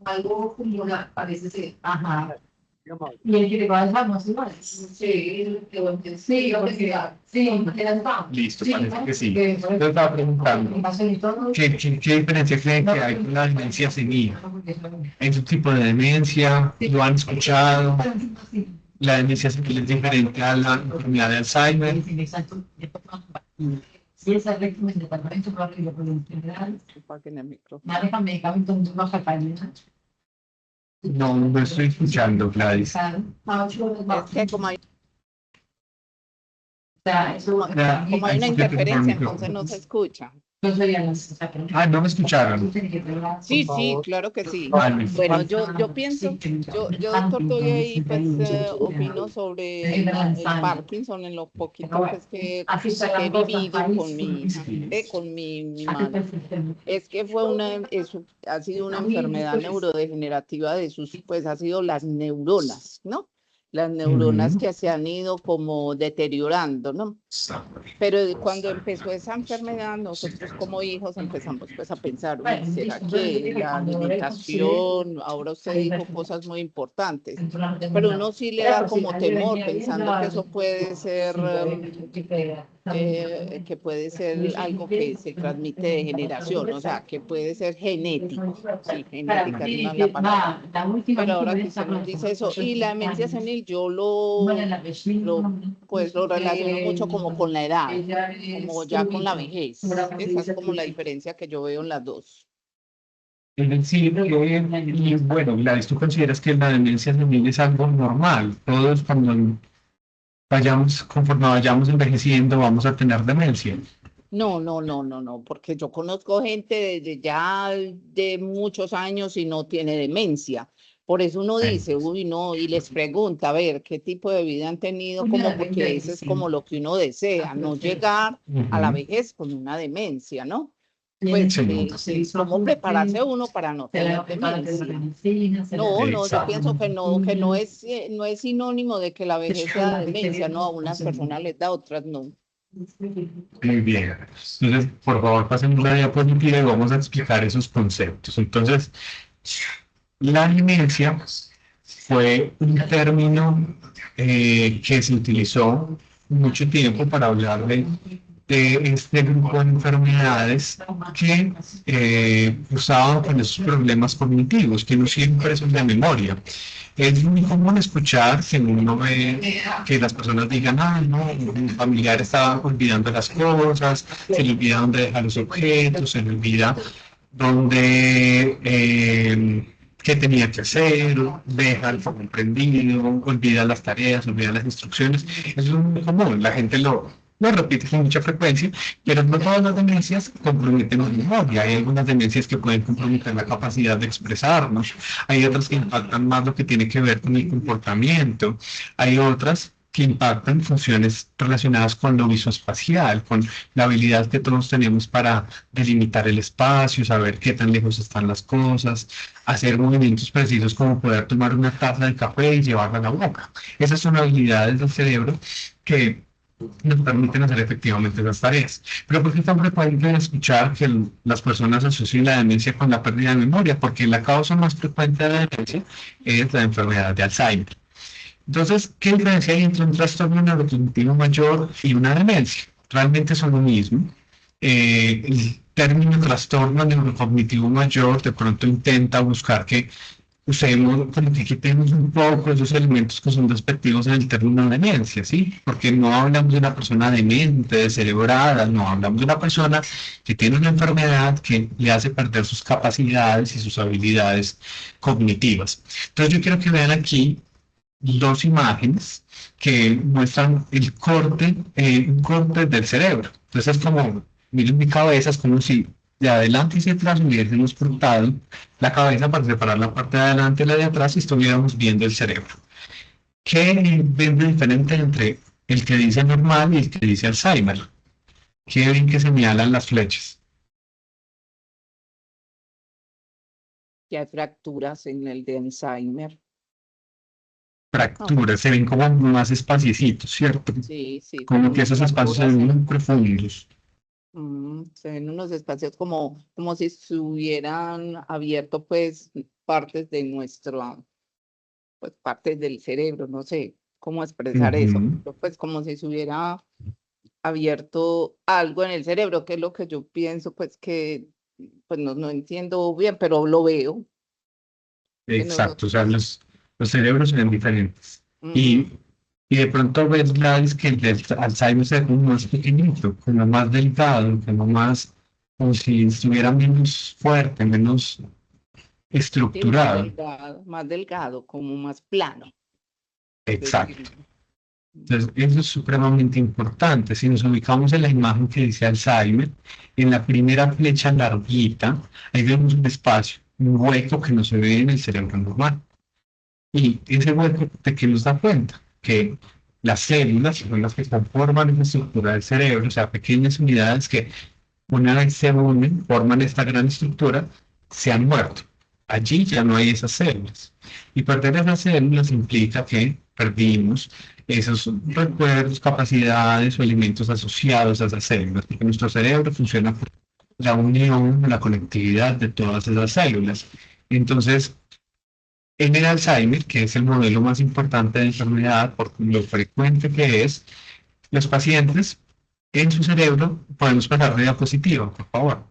Algo como parece ser. Ajá. Digamos, Y el que le va a dejar más igual. Sí, sí, Listo, parece que sí. Yo estaba preguntando, ¿qué diferencia creen que hay con la demencia senil? ¿Es un tipo de demencia? ¿Lo han escuchado? ¿La demencia senil es diferente a la enfermedad de Alzheimer? Si esa es el departamento para que lo pueden generar, Apaguen el micrófono. manejan medicamentos muy baja calidad. No estoy escuchando, Gladys. Es que como hay, Eso, como hay una interferencia, entonces no se escucha. no serían las. No me escucharon. Sí, claro que sí. Vale. Bueno, yo pienso, yo doctor estoy ahí, pues opino sobre el Parkinson en lo poquito pues, que he vivido con mi hija, con mi madre. Es que eso ha sido una enfermedad neurodegenerativa de pues ha sido las neuronas, ¿no? Las neuronas que se han ido como deteriorando, ¿no? Pero cuando empezó esa enfermedad, nosotros como hijos empezamos pues a pensar, "Uy, ¿será que la alimentación?". Ahora usted dijo cosas muy importantes, pero uno sí le da como temor pensando que eso puede ser, que puede ser algo que se transmite de generación, o sea, que puede ser genético. Sí, genética es una la palabra. Pero ahora que usted nos dice eso, y la demencia senil, yo pues lo relaciono mucho como con la edad, como ya con la vejez. Esa es como la diferencia que yo veo en las dos. Es decir, y bueno, Gladys, ¿tú consideras que la demencia senil es algo normal? Todos cuando conforme vayamos envejeciendo, vamos a tener demencia. No, porque yo conozco gente desde ya de muchos años y no tiene demencia. Por eso uno dice, uy, no, y les pregunta, a ver, ¿qué tipo de vida han tenido? Como porque eso es como lo que uno desea, no llegar a la vejez con una demencia, ¿no? Pues cómo prepararse uno para no tener demencia. No, yo pienso que no es sinónimo de que la vejez sea demencia, no, a unas personas les da, a otras no. Muy bien. Entonces, por favor, pasen la diapositiva y vamos a explicar esos conceptos. Entonces, la demencia fue un término que se utilizó mucho tiempo para hablar de este grupo de enfermedades que usaban con esos problemas cognitivos, que no siempre son de memoria. Es muy común escuchar que uno ve que las personas digan, no, un familiar estaba olvidando las cosas, se le olvida dónde dejar los objetos, se le olvida dónde, qué tenía que hacer, deja el foco prendido, olvida las tareas, olvida las instrucciones. Eso es muy común, la gente lo repite con mucha frecuencia, pero no todas las demencias comprometen la memoria. Hay algunas demencias que pueden comprometer la capacidad de expresarnos, hay otras que impactan más lo que tiene que ver con el comportamiento, hay otras que impactan funciones relacionadas con lo visoespacial, con la habilidad que todos tenemos para delimitar el espacio, saber qué tan lejos están las cosas, hacer movimientos precisos como poder tomar una taza de café y llevarla a la boca. Esas son habilidades del cerebro que nos permiten hacer efectivamente las tareas. Pero ¿por qué es tan frecuente escuchar que las personas asocian la demencia con la pérdida de memoria? Porque la causa más frecuente de la demencia es la enfermedad de Alzheimer. Entonces, ¿qué diferencia hay entre un trastorno neurocognitivo mayor y una demencia? Realmente son lo mismo. El término trastorno neurocognitivo mayor de pronto intenta buscar que usemos, como que quitemos un poco esos elementos que son despectivos en el término demencia, ¿sí? Porque no hablamos de una persona demente, descerebrada, no, hablamos de una persona que tiene una enfermedad que le hace perder sus capacidades y sus habilidades cognitivas. Entonces yo quiero que vean aquí dos imágenes que muestran el corte, un corte del cerebro. Entonces es como, miren mi cabeza, es como si de adelante y hacia atrás hubiésemos cortado la cabeza para separar la parte de adelante y la de atrás y estuviéramos viendo el cerebro. ¿Qué ven de diferente entre el que dice normal y el que dice Alzheimer? ¿Qué ven que señalan las flechas? Que hay fracturas en el de Alzheimer. Fracturas, se ven como más espaciecitos, ¿cierto? Sí. Como que esos espacios se ven muy profundos. Se ven unos espacios como si se hubieran abierto pues partes de nuestro, pues partes del cerebro, no sé cómo expresar eso, pero, pues como si se hubiera abierto algo en el cerebro, que es lo que yo pienso, pues que pues no entiendo bien, pero lo veo. Exacto, o sea, los cerebros se ven diferentes. Y de pronto ves, Gladys, que el del Alzheimer se ve como más pequeñito, como más delgado, como si estuviera menos fuerte, menos estructurado. Sí, más delgado, como más plano. Exacto. Entonces, eso es supremamente importante. Si nos ubicamos en la imagen que dice Alzheimer, en la primera flecha larguita, ahí vemos un espacio, un hueco que no se ve en el cerebro normal. Y ese hueco, ¿de qué nos da cuenta? Que las células son las que conforman esa estructura del cerebro, o sea, pequeñas unidades que una vez se unen, forman esta gran estructura, se han muerto. allí ya no hay esas células. Y perder esas células implica que perdimos esos recuerdos, capacidades o elementos asociados a esas células, porque nuestro cerebro funciona por la unión, la conectividad de todas esas células. Entonces, en el Alzheimer, que es el modelo más importante de enfermedad por lo frecuente que es, los pacientes en su cerebro, podemos pasar de diapositiva, por favor.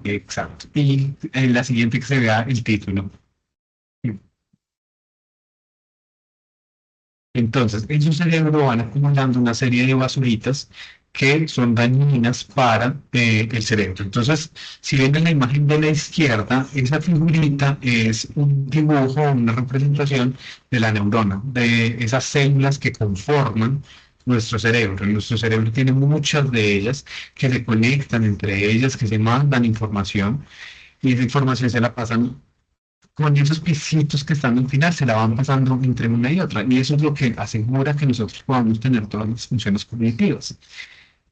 Exacto. Y en la siguiente que se vea el título. Entonces, en su cerebro van acumulando una serie de basuritas que son dañinas para el cerebro. Entonces, si ven en la imagen de la izquierda, esa figurita es un dibujo, una representación de la neurona, de esas células que conforman nuestro cerebro. Nuestro cerebro tiene muchas de ellas que se conectan entre ellas, que se mandan información y esa información se la pasan con esos pisitos que están al final, se la van pasando entre una y otra. Y eso es lo que asegura que nosotros podamos tener todas las funciones cognitivas.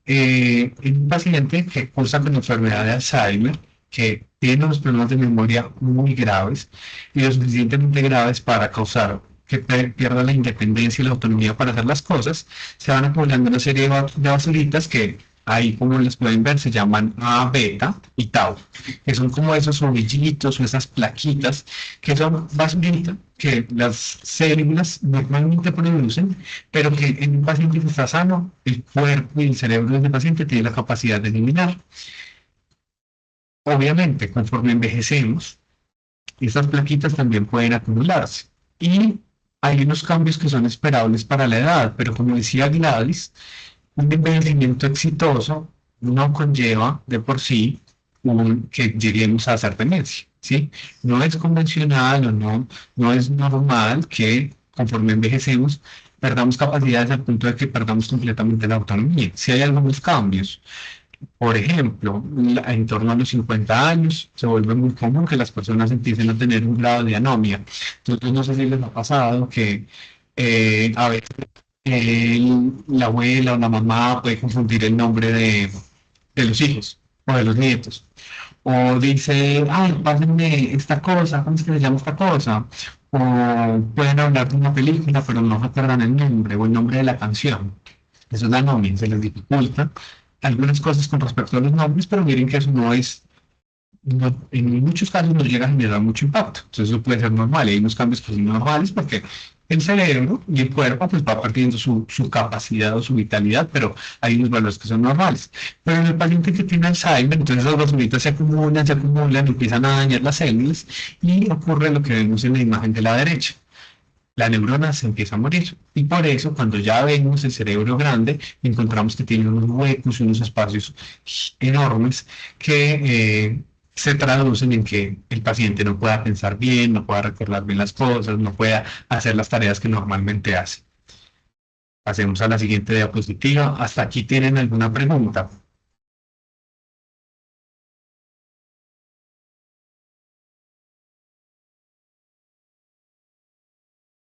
Un paciente que cursa con enfermedad de Alzheimer, que tiene unos problemas de memoria muy graves y lo suficientemente graves para causar que pierda la independencia y la autonomía para hacer las cosas, se van acumulando una serie de basuritas que ahí, como las pueden ver, se llaman A, beta y tau, que son como esos ovillitos o esas plaquitas que son basuritas que las células normalmente producen, pero que en un paciente que está sano, el cuerpo y el cerebro del paciente tienen la capacidad de eliminar. Obviamente, conforme envejecemos, estas plaquitas también pueden acumularse. Y hay unos cambios que son esperables para la edad, pero como decía Gladys, un envejecimiento exitoso no conlleva de por sí que lleguemos a hacer demencia, ¿sí? No es convencional o no es normal que conforme envejecemos perdamos capacidades al punto de que perdamos completamente la autonomía. Si hay algunos cambios, por ejemplo, en torno a los 50 años se vuelve muy común que las personas empiecen a tener un grado de anomia. Entonces, no sé si les ha pasado que a veces la abuela o la mamá puede confundir el nombre de los hijos o de los nietos. O dice, ay, pásenme esta cosa, ¿cómo es que se llama esta cosa? O pueden hablar de una película, pero no recuerdan el nombre o el nombre de la canción. Eso es la anomia, se les dificulta algunas cosas con respecto a los nombres, pero miren que eso no es, en muchos casos no llega a generar mucho impacto. Entonces eso puede ser normal, y hay unos cambios que son normales porque el cerebro y el cuerpo pues va perdiendo su capacidad o su vitalidad, pero hay unos valores que son normales. Pero en el paciente que tiene Alzheimer, entonces las basuritas se acumulan, empiezan a dañar las células y ocurre lo que vemos en la imagen de la derecha. La neurona se empieza a morir. Y por eso, cuando ya vemos el cerebro grande, encontramos que tiene unos huecos y unos espacios enormes que se traducen en que el paciente no pueda pensar bien, no pueda recordar bien las cosas, no pueda hacer las tareas que normalmente hace. Pasemos a la siguiente diapositiva. ¿Hasta aquí tienen alguna pregunta?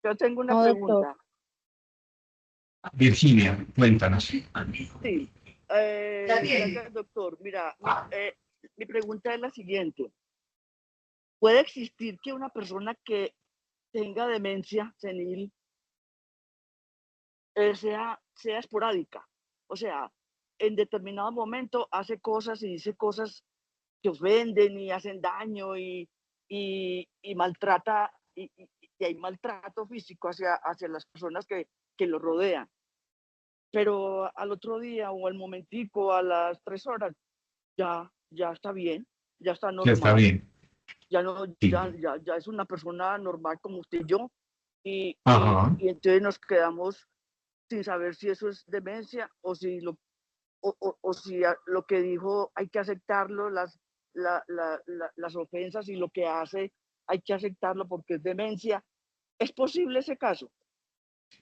Yo tengo una No, doctor. pregunta. Virginia, cuéntanos. Sí, gracias, doctor. Mira, mi pregunta es la siguiente. ¿Puede existir que una persona que tenga demencia senil sea esporádica? O sea, en determinado momento hace cosas y dice cosas que ofenden y hacen daño y maltrata, y hay maltrato físico hacia las personas que lo rodean. Pero al otro día o al momentico, a las 3 horas, ya está bien, ya está normal. Ya está bien. Ya no, Sí. ya es una persona normal como usted y yo. Y entonces nos quedamos sin saber si eso es demencia o si lo que dijo hay que aceptarlo, las ofensas y lo que hace hay que aceptarlo porque es demencia. ¿Es posible ese caso?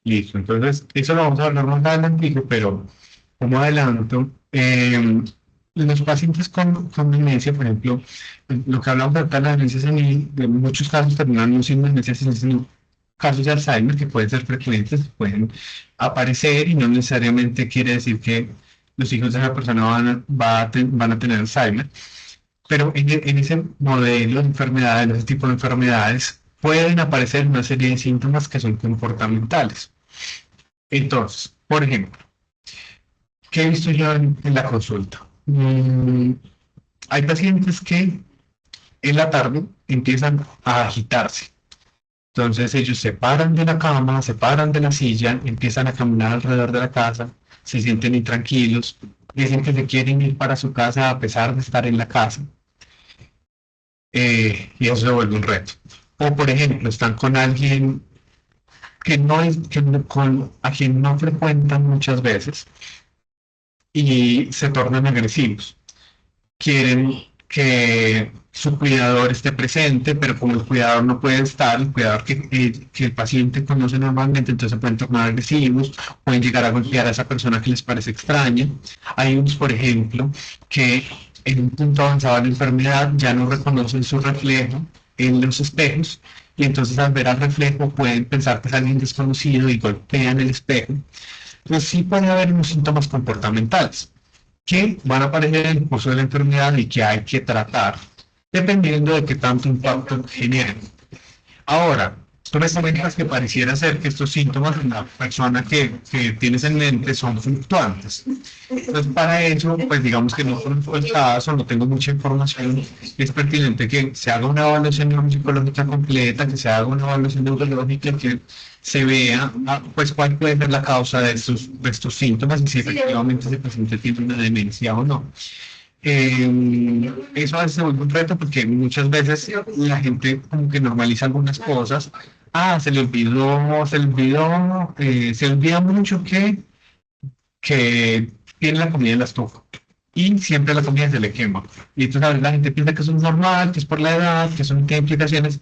Listo, entonces eso lo vamos a hablar más adelante, pero como adelanto, los pacientes con demencia, por ejemplo, lo que hablamos de la demencia senil, de muchos casos terminan no siendo demencia senil, sino casos de Alzheimer que pueden ser frecuentes, pueden aparecer y no necesariamente quiere decir que los hijos de esa persona van a tener Alzheimer, pero en ese modelo de enfermedades, en ese tipo de enfermedades, pueden aparecer una serie de síntomas que son comportamentales. Entonces, por ejemplo, ¿qué he visto yo en la consulta? Hay pacientes que en la tarde empiezan a agitarse. Entonces ellos se paran de la cama, se paran de la silla, empiezan a caminar alrededor de la casa, se sienten intranquilos, dicen que se quieren ir para su casa a pesar de estar en la casa. Y eso se vuelve un reto. O por ejemplo, están con alguien que no es, a quien no frecuentan muchas veces y se tornan agresivos. Quieren que su cuidador esté presente, pero como el cuidador no puede estar, el cuidador que el paciente conoce normalmente, entonces se pueden tornar agresivos, pueden llegar a golpear a esa persona que les parece extraña. Hay unos, por ejemplo, que en un punto avanzado de la enfermedad ya no reconocen su reflejo en los espejos y entonces al ver al reflejo pueden pensar que es alguien desconocido y golpean el espejo. Entonces sí puede haber unos síntomas comportamentales que van a aparecer en el curso de la enfermedad y que hay que tratar, dependiendo de qué tanto impacto generen. Ahora, tú me comentas que pareciera ser que estos síntomas en la persona que tienes en mente son fluctuantes. Entonces, para eso, pues digamos que no conozco el caso, no tengo mucha información, es pertinente que se haga una evaluación neuropsicológica completa, que se haga una evaluación neurológica, que se vea pues cuál puede ser la causa de estos síntomas y si efectivamente ese paciente tiene una demencia o no. Eso a veces se vuelve un reto porque muchas veces la gente como que normaliza algunas cosas. Se le olvidó, se olvida mucho que tiene la comida en la estufa y siempre la comida se le quema. Y entonces a veces la gente piensa que eso es normal, que es por la edad, que eso no tiene implicaciones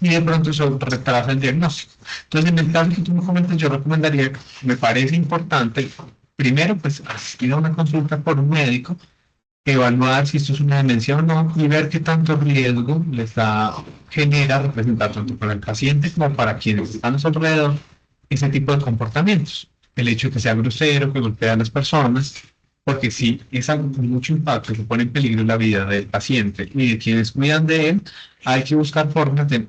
y de pronto eso retrasa el diagnóstico. Entonces en el caso que tú me comentas, yo recomendaría, me parece importante, primero pues asistir a una consulta por un médico, evaluar si esto es una demencia o no y ver qué tanto riesgo genera representar tanto para el paciente como para quienes están a su alrededor ese tipo de comportamientos. El hecho de que sea grosero, que golpea a las personas, porque si es algo con mucho impacto que pone en peligro la vida del paciente y de quienes cuidan de él, hay que buscar formas de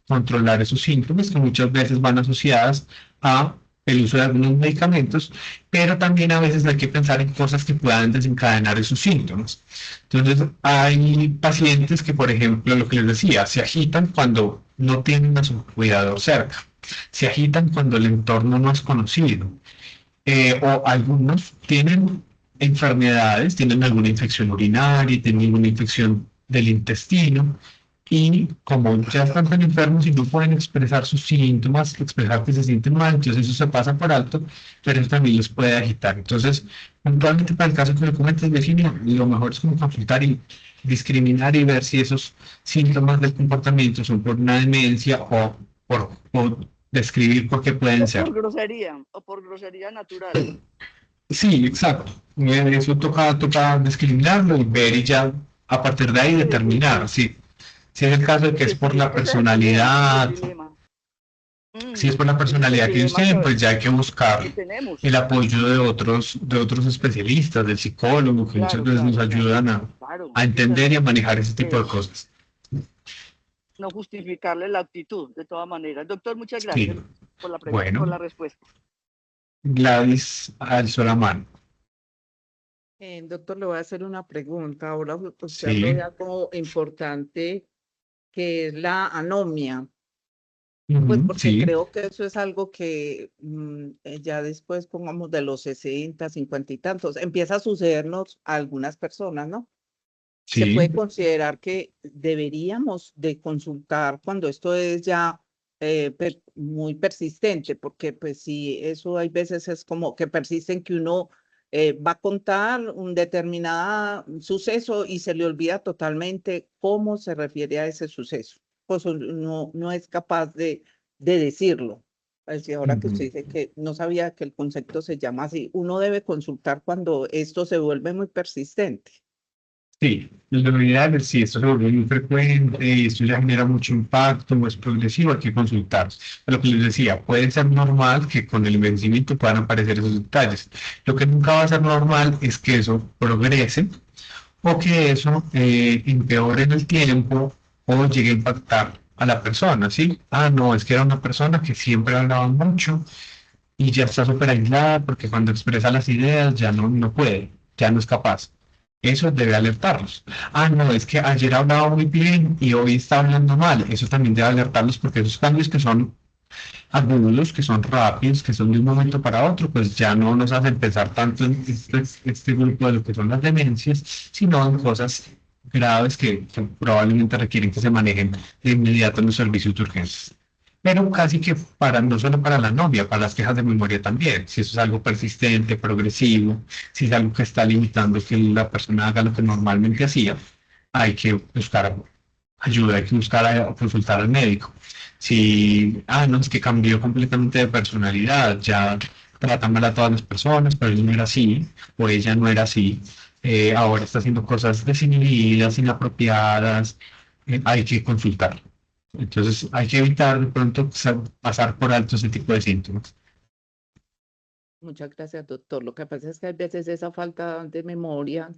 controlar esos síntomas que muchas veces van asociadas a el uso de algunos medicamentos, pero también a veces hay que pensar en cosas que puedan desencadenar esos síntomas. Entonces, hay pacientes que, por ejemplo, lo que les decía, se agitan cuando no tienen a su cuidador cerca, se agitan cuando el entorno no es conocido, o algunos tienen enfermedades, tienen alguna infección urinaria, tienen alguna infección del intestino, y como ya están tan enfermos y no pueden expresar sus síntomas, expresar que se sienten mal, entonces eso se pasa por alto, pero eso también los puede agitar. Entonces, puntualmente para el caso que me comentas, Virginia, lo mejor es como consultar y discriminar y ver si esos síntomas del comportamiento son por una demencia o describir por qué pueden ser. O por grosería natural. Sí, exacto. Eso toca discriminarlo y ver y ya a partir de ahí determinar, sí. Si es el caso de que es por la personalidad, si es por la personalidad que ellos tienen, pues ya hay que buscar el apoyo de otros especialistas, del psicólogo, que muchas veces nos ayudan a entender y a manejar ese tipo de cosas. No justificarle la actitud, de todas maneras. Doctor, muchas gracias por la pregunta, por la respuesta. Gladys alzó la mano. Doctor, le voy a hacer una pregunta. Ahora usted habló de algo importante que es la anomia. Pues porque creo que eso es algo que ya después, pongamos, de los 60, 50 y tantos, empieza a sucedernos a algunas personas, ¿no? Sí. Se puede considerar que deberíamos de consultar cuando esto es ya muy persistente, porque pues sí, eso hay veces es como que persiste en que uno va a contar un determinado suceso y se le olvida totalmente cómo se refiere a ese suceso. Pues no es capaz de decirlo. Así ahora que usted dice que no sabía que el concepto se llama así, uno debe consultar cuando esto se vuelve muy persistente. Sí, lo ideal es si esto se vuelve muy frecuente y esto ya genera mucho impacto o es progresivo, hay que consultar. Lo que les decía, puede ser normal que con el envejecimiento puedan aparecer esos detalles. Lo que nunca va a ser normal es que eso progrese o que eso empeore en el tiempo o llegue a impactar a la persona, ¿sí? Ah, no, es que era una persona que siempre hablaba mucho y ya está súper aislada porque cuando expresa las ideas ya no puede, ya no es capaz. Eso debe alertarlos. Ah, no, es que ayer hablaba muy bien y hoy está hablando mal. Eso también debe alertarlos porque esos cambios que son agudos, que son rápidos, que son de un momento para otro, pues ya no nos hacen pensar tanto en este grupo de lo que son las demencias, sino en cosas graves que probablemente requieren que se manejen de inmediato en los servicios de urgencias. Pero casi que para, no solo para la novia, para las quejas de memoria también. Si eso es algo persistente, progresivo, si es algo que está limitando que la persona haga lo que normalmente hacía, hay que buscar ayuda, hay que buscar consultar al médico. Si, no, es que cambió completamente de personalidad, ya trata mal a todas las personas, pero él no era así, o ella no era así, ahora está haciendo cosas desinhibidas, inapropiadas, hay que consultar. Entonces hay que evitar de pronto pasar por alto ese tipo de síntomas. Muchas gracias, doctor. Lo que pasa es que a veces esa falta de memoria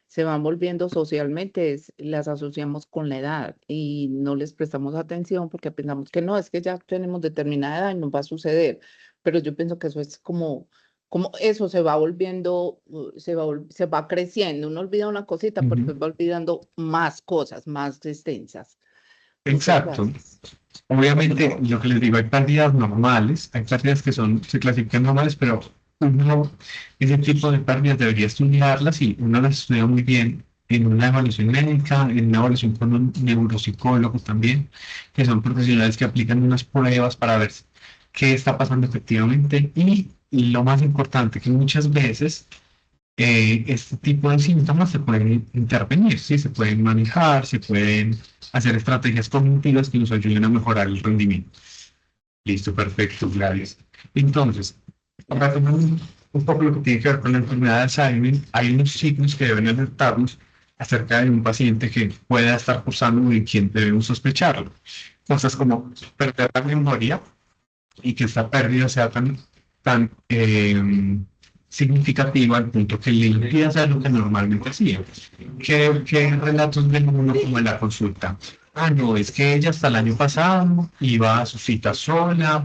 se van volviendo socialmente, las asociamos con la edad y no les prestamos atención porque pensamos que no, es que ya tenemos determinada edad y no va a suceder. Pero yo pienso que eso es como eso se va volviendo, se va creciendo. Uno olvida una cosita, pero después va olvidando más cosas, más extensas. Exacto. Obviamente, lo que les digo, hay pérdidas normales, hay pérdidas que se clasifican normales, pero uno, ese tipo de pérdidas debería estudiarlas y uno las estudia muy bien en una evaluación médica, en una evaluación con un neuropsicólogo también, que son profesionales que aplican unas pruebas para ver qué está pasando efectivamente y lo más importante, que muchas veces este tipo de síntomas se pueden intervenir, ¿sí? Se pueden manejar, se pueden hacer estrategias cognitivas que nos ayuden a mejorar el rendimiento. Listo, perfecto, Gladys. Entonces, retomando un poco lo que tiene que ver con la enfermedad de Alzheimer, hay unos signos que deben alertarnos acerca de un paciente que pueda estar cursando y en quien debemos sospecharlo. Cosas como perder la memoria y que esta pérdida sea tan significativa al punto que le impida hacer lo que normalmente hacía. ¿Qué relatos ven uno como en la consulta? Ah, no, es que ella hasta el año pasado iba a su cita sola,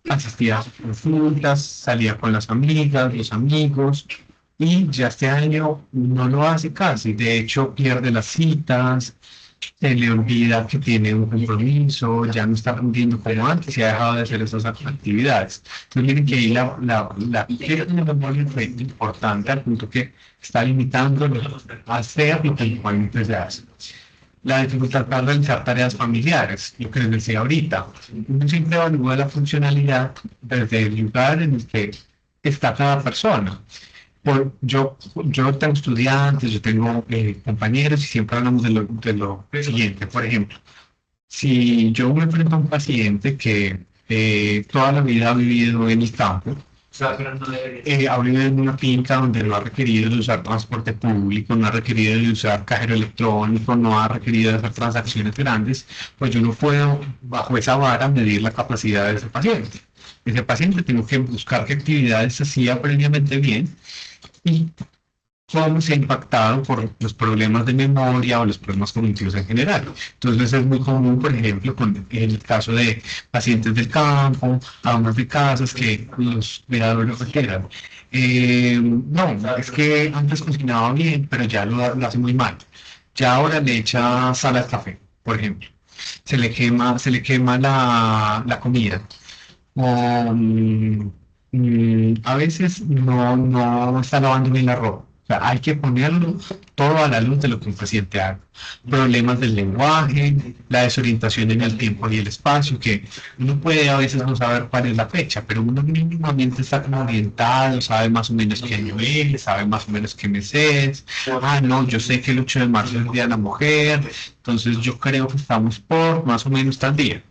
asistía a sus consultas, salía con las amigas, los amigos, y ya este año no lo hace casi. De hecho, pierde las citas, se le olvida que tiene un compromiso, ya no está rindiendo como antes y ha dejado de hacer esas actividades. Entonces, miren que ahí la pérdida de memoria fue importante al punto que está limitándolo a hacer lo que normalmente se hace. La dificultad para realizar tareas familiares, lo que les decía ahorita. Uno siempre evalúa la funcionalidad desde el lugar en el que está cada persona. Yo tengo estudiantes, yo tengo compañeros y siempre hablamos de lo siguiente. Por ejemplo, si yo me enfrento a un paciente que toda la vida ha vivido en el campo, ha vivido en una finca donde no ha requerido de usar transporte público, no ha requerido de usar cajero electrónico, no ha requerido de hacer transacciones grandes, pues yo no puedo, bajo esa vara, medir la capacidad de ese paciente. Ese paciente tengo que buscar qué actividades hacía previamente bien y cómo se ha impactado por los problemas de memoria o los problemas cognitivos en general. Entonces es muy común, por ejemplo, con el caso de pacientes del campo, amas de casas que los cuidadores requieran. No, es que antes cocinaba bien, pero ya lo hace muy mal. Ya ahora le echa sal al café, por ejemplo. Se le quema la comida. O, a veces no está lavando bien la ropa. O sea, hay que ponerlo todo a la luz de lo que un paciente haga. Problemas del lenguaje, la desorientación en el tiempo y el espacio, que uno puede a veces no saber cuál es la fecha, pero uno mínimamente está como orientado, sabe más o menos qué año es, sabe más o menos qué mes es. Ah, no, yo sé que el 8 de marzo es el Día de la Mujer, entonces yo creo que estamos por más o menos tal día.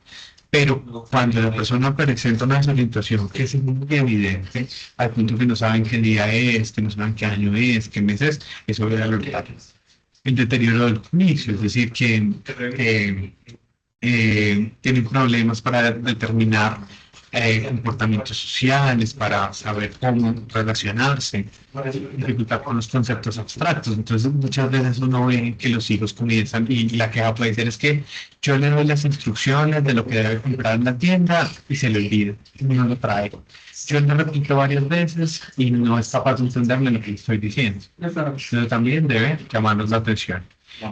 Pero cuando la persona presenta una desorientación que es muy evidente, al punto que no saben qué día es, que no saben qué año es, qué mes es, eso debe alertar. el deterioro del juicio, es decir, tienen problemas para determinar comportamientos sociales, para saber cómo relacionarse, dificultad con los conceptos abstractos. Entonces, muchas veces uno ve que los hijos comienzan y la queja puede ser es que yo le doy las instrucciones de lo que debe comprar en la tienda y se le olvida, y no lo trae. Yo le repito varias veces y no es capaz de entenderme lo que estoy diciendo. Entonces, también debe llamarnos la atención.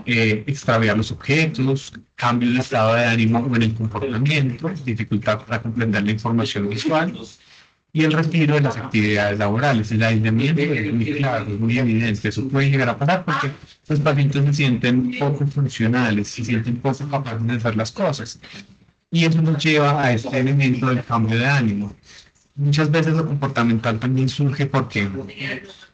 Extraviar los objetos, cambio de estado de ánimo o en el comportamiento, dificultad para comprender la información visual y el retiro de las actividades laborales. El aislamiento es muy claro, es muy evidente. Eso puede llegar a pasar porque los pacientes se sienten poco funcionales, se sienten poco capaces de hacer las cosas. Y eso nos lleva a este elemento del cambio de ánimo. Muchas veces lo comportamental también surge porque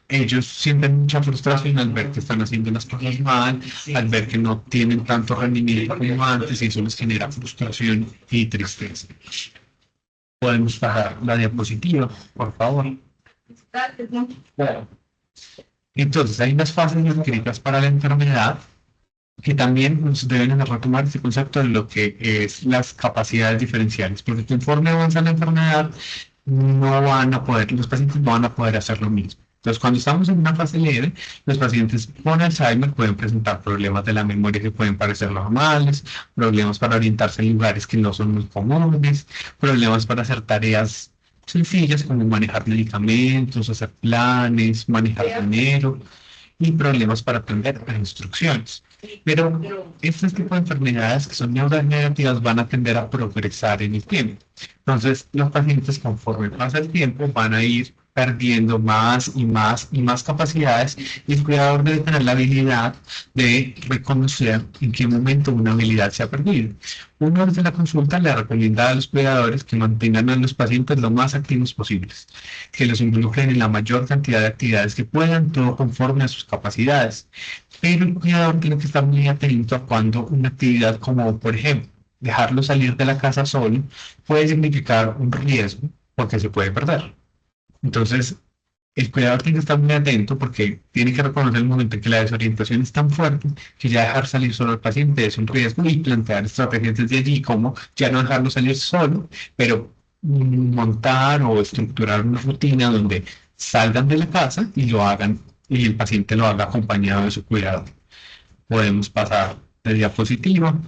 ellos sienten mucha frustración al ver que están haciendo las cosas mal, al ver que no tienen tanto rendimiento como antes y eso les genera frustración y tristeza. Podemos pasar la diapositiva, por favor. Bueno. Entonces, hay unas fases descritas para la enfermedad que también nos deben retomar este concepto de lo que es las capacidades diferenciales, porque conforme avanza la enfermedad, los pacientes no van a poder hacer lo mismo. Entonces, cuando estamos en una fase leve, los pacientes con Alzheimer pueden presentar problemas de la memoria que pueden parecer normales, problemas para orientarse en lugares que no son muy comunes, problemas para hacer tareas sencillas como manejar medicamentos, hacer planes, manejar dinero y problemas para aprender a instrucciones. Pero este tipo de enfermedades que son neurodegenerativas van a tender a progresar en el tiempo. Entonces, los pacientes conforme pasa el tiempo van a ir perdiendo más y más y más capacidades y el cuidador debe tener la habilidad de reconocer en qué momento una habilidad se ha perdido. Uno desde la consulta le recomienda a los cuidadores que mantengan a los pacientes lo más activos posibles, que los involucren en la mayor cantidad de actividades que puedan, todo conforme a sus capacidades. Pero el cuidador tiene que estar muy atento a cuando una actividad como, por ejemplo, dejarlo salir de la casa solo puede significar un riesgo porque se puede perder. Entonces, el cuidador tiene que estar muy atento porque tiene que reconocer el momento en que la desorientación es tan fuerte que ya dejar salir solo al paciente es un riesgo y plantear estrategias desde allí como ya no dejarlo salir solo, pero montar o estructurar una rutina donde salgan de la casa y lo hagan y el paciente lo haga acompañado de su cuidador. Podemos pasar de diapositiva.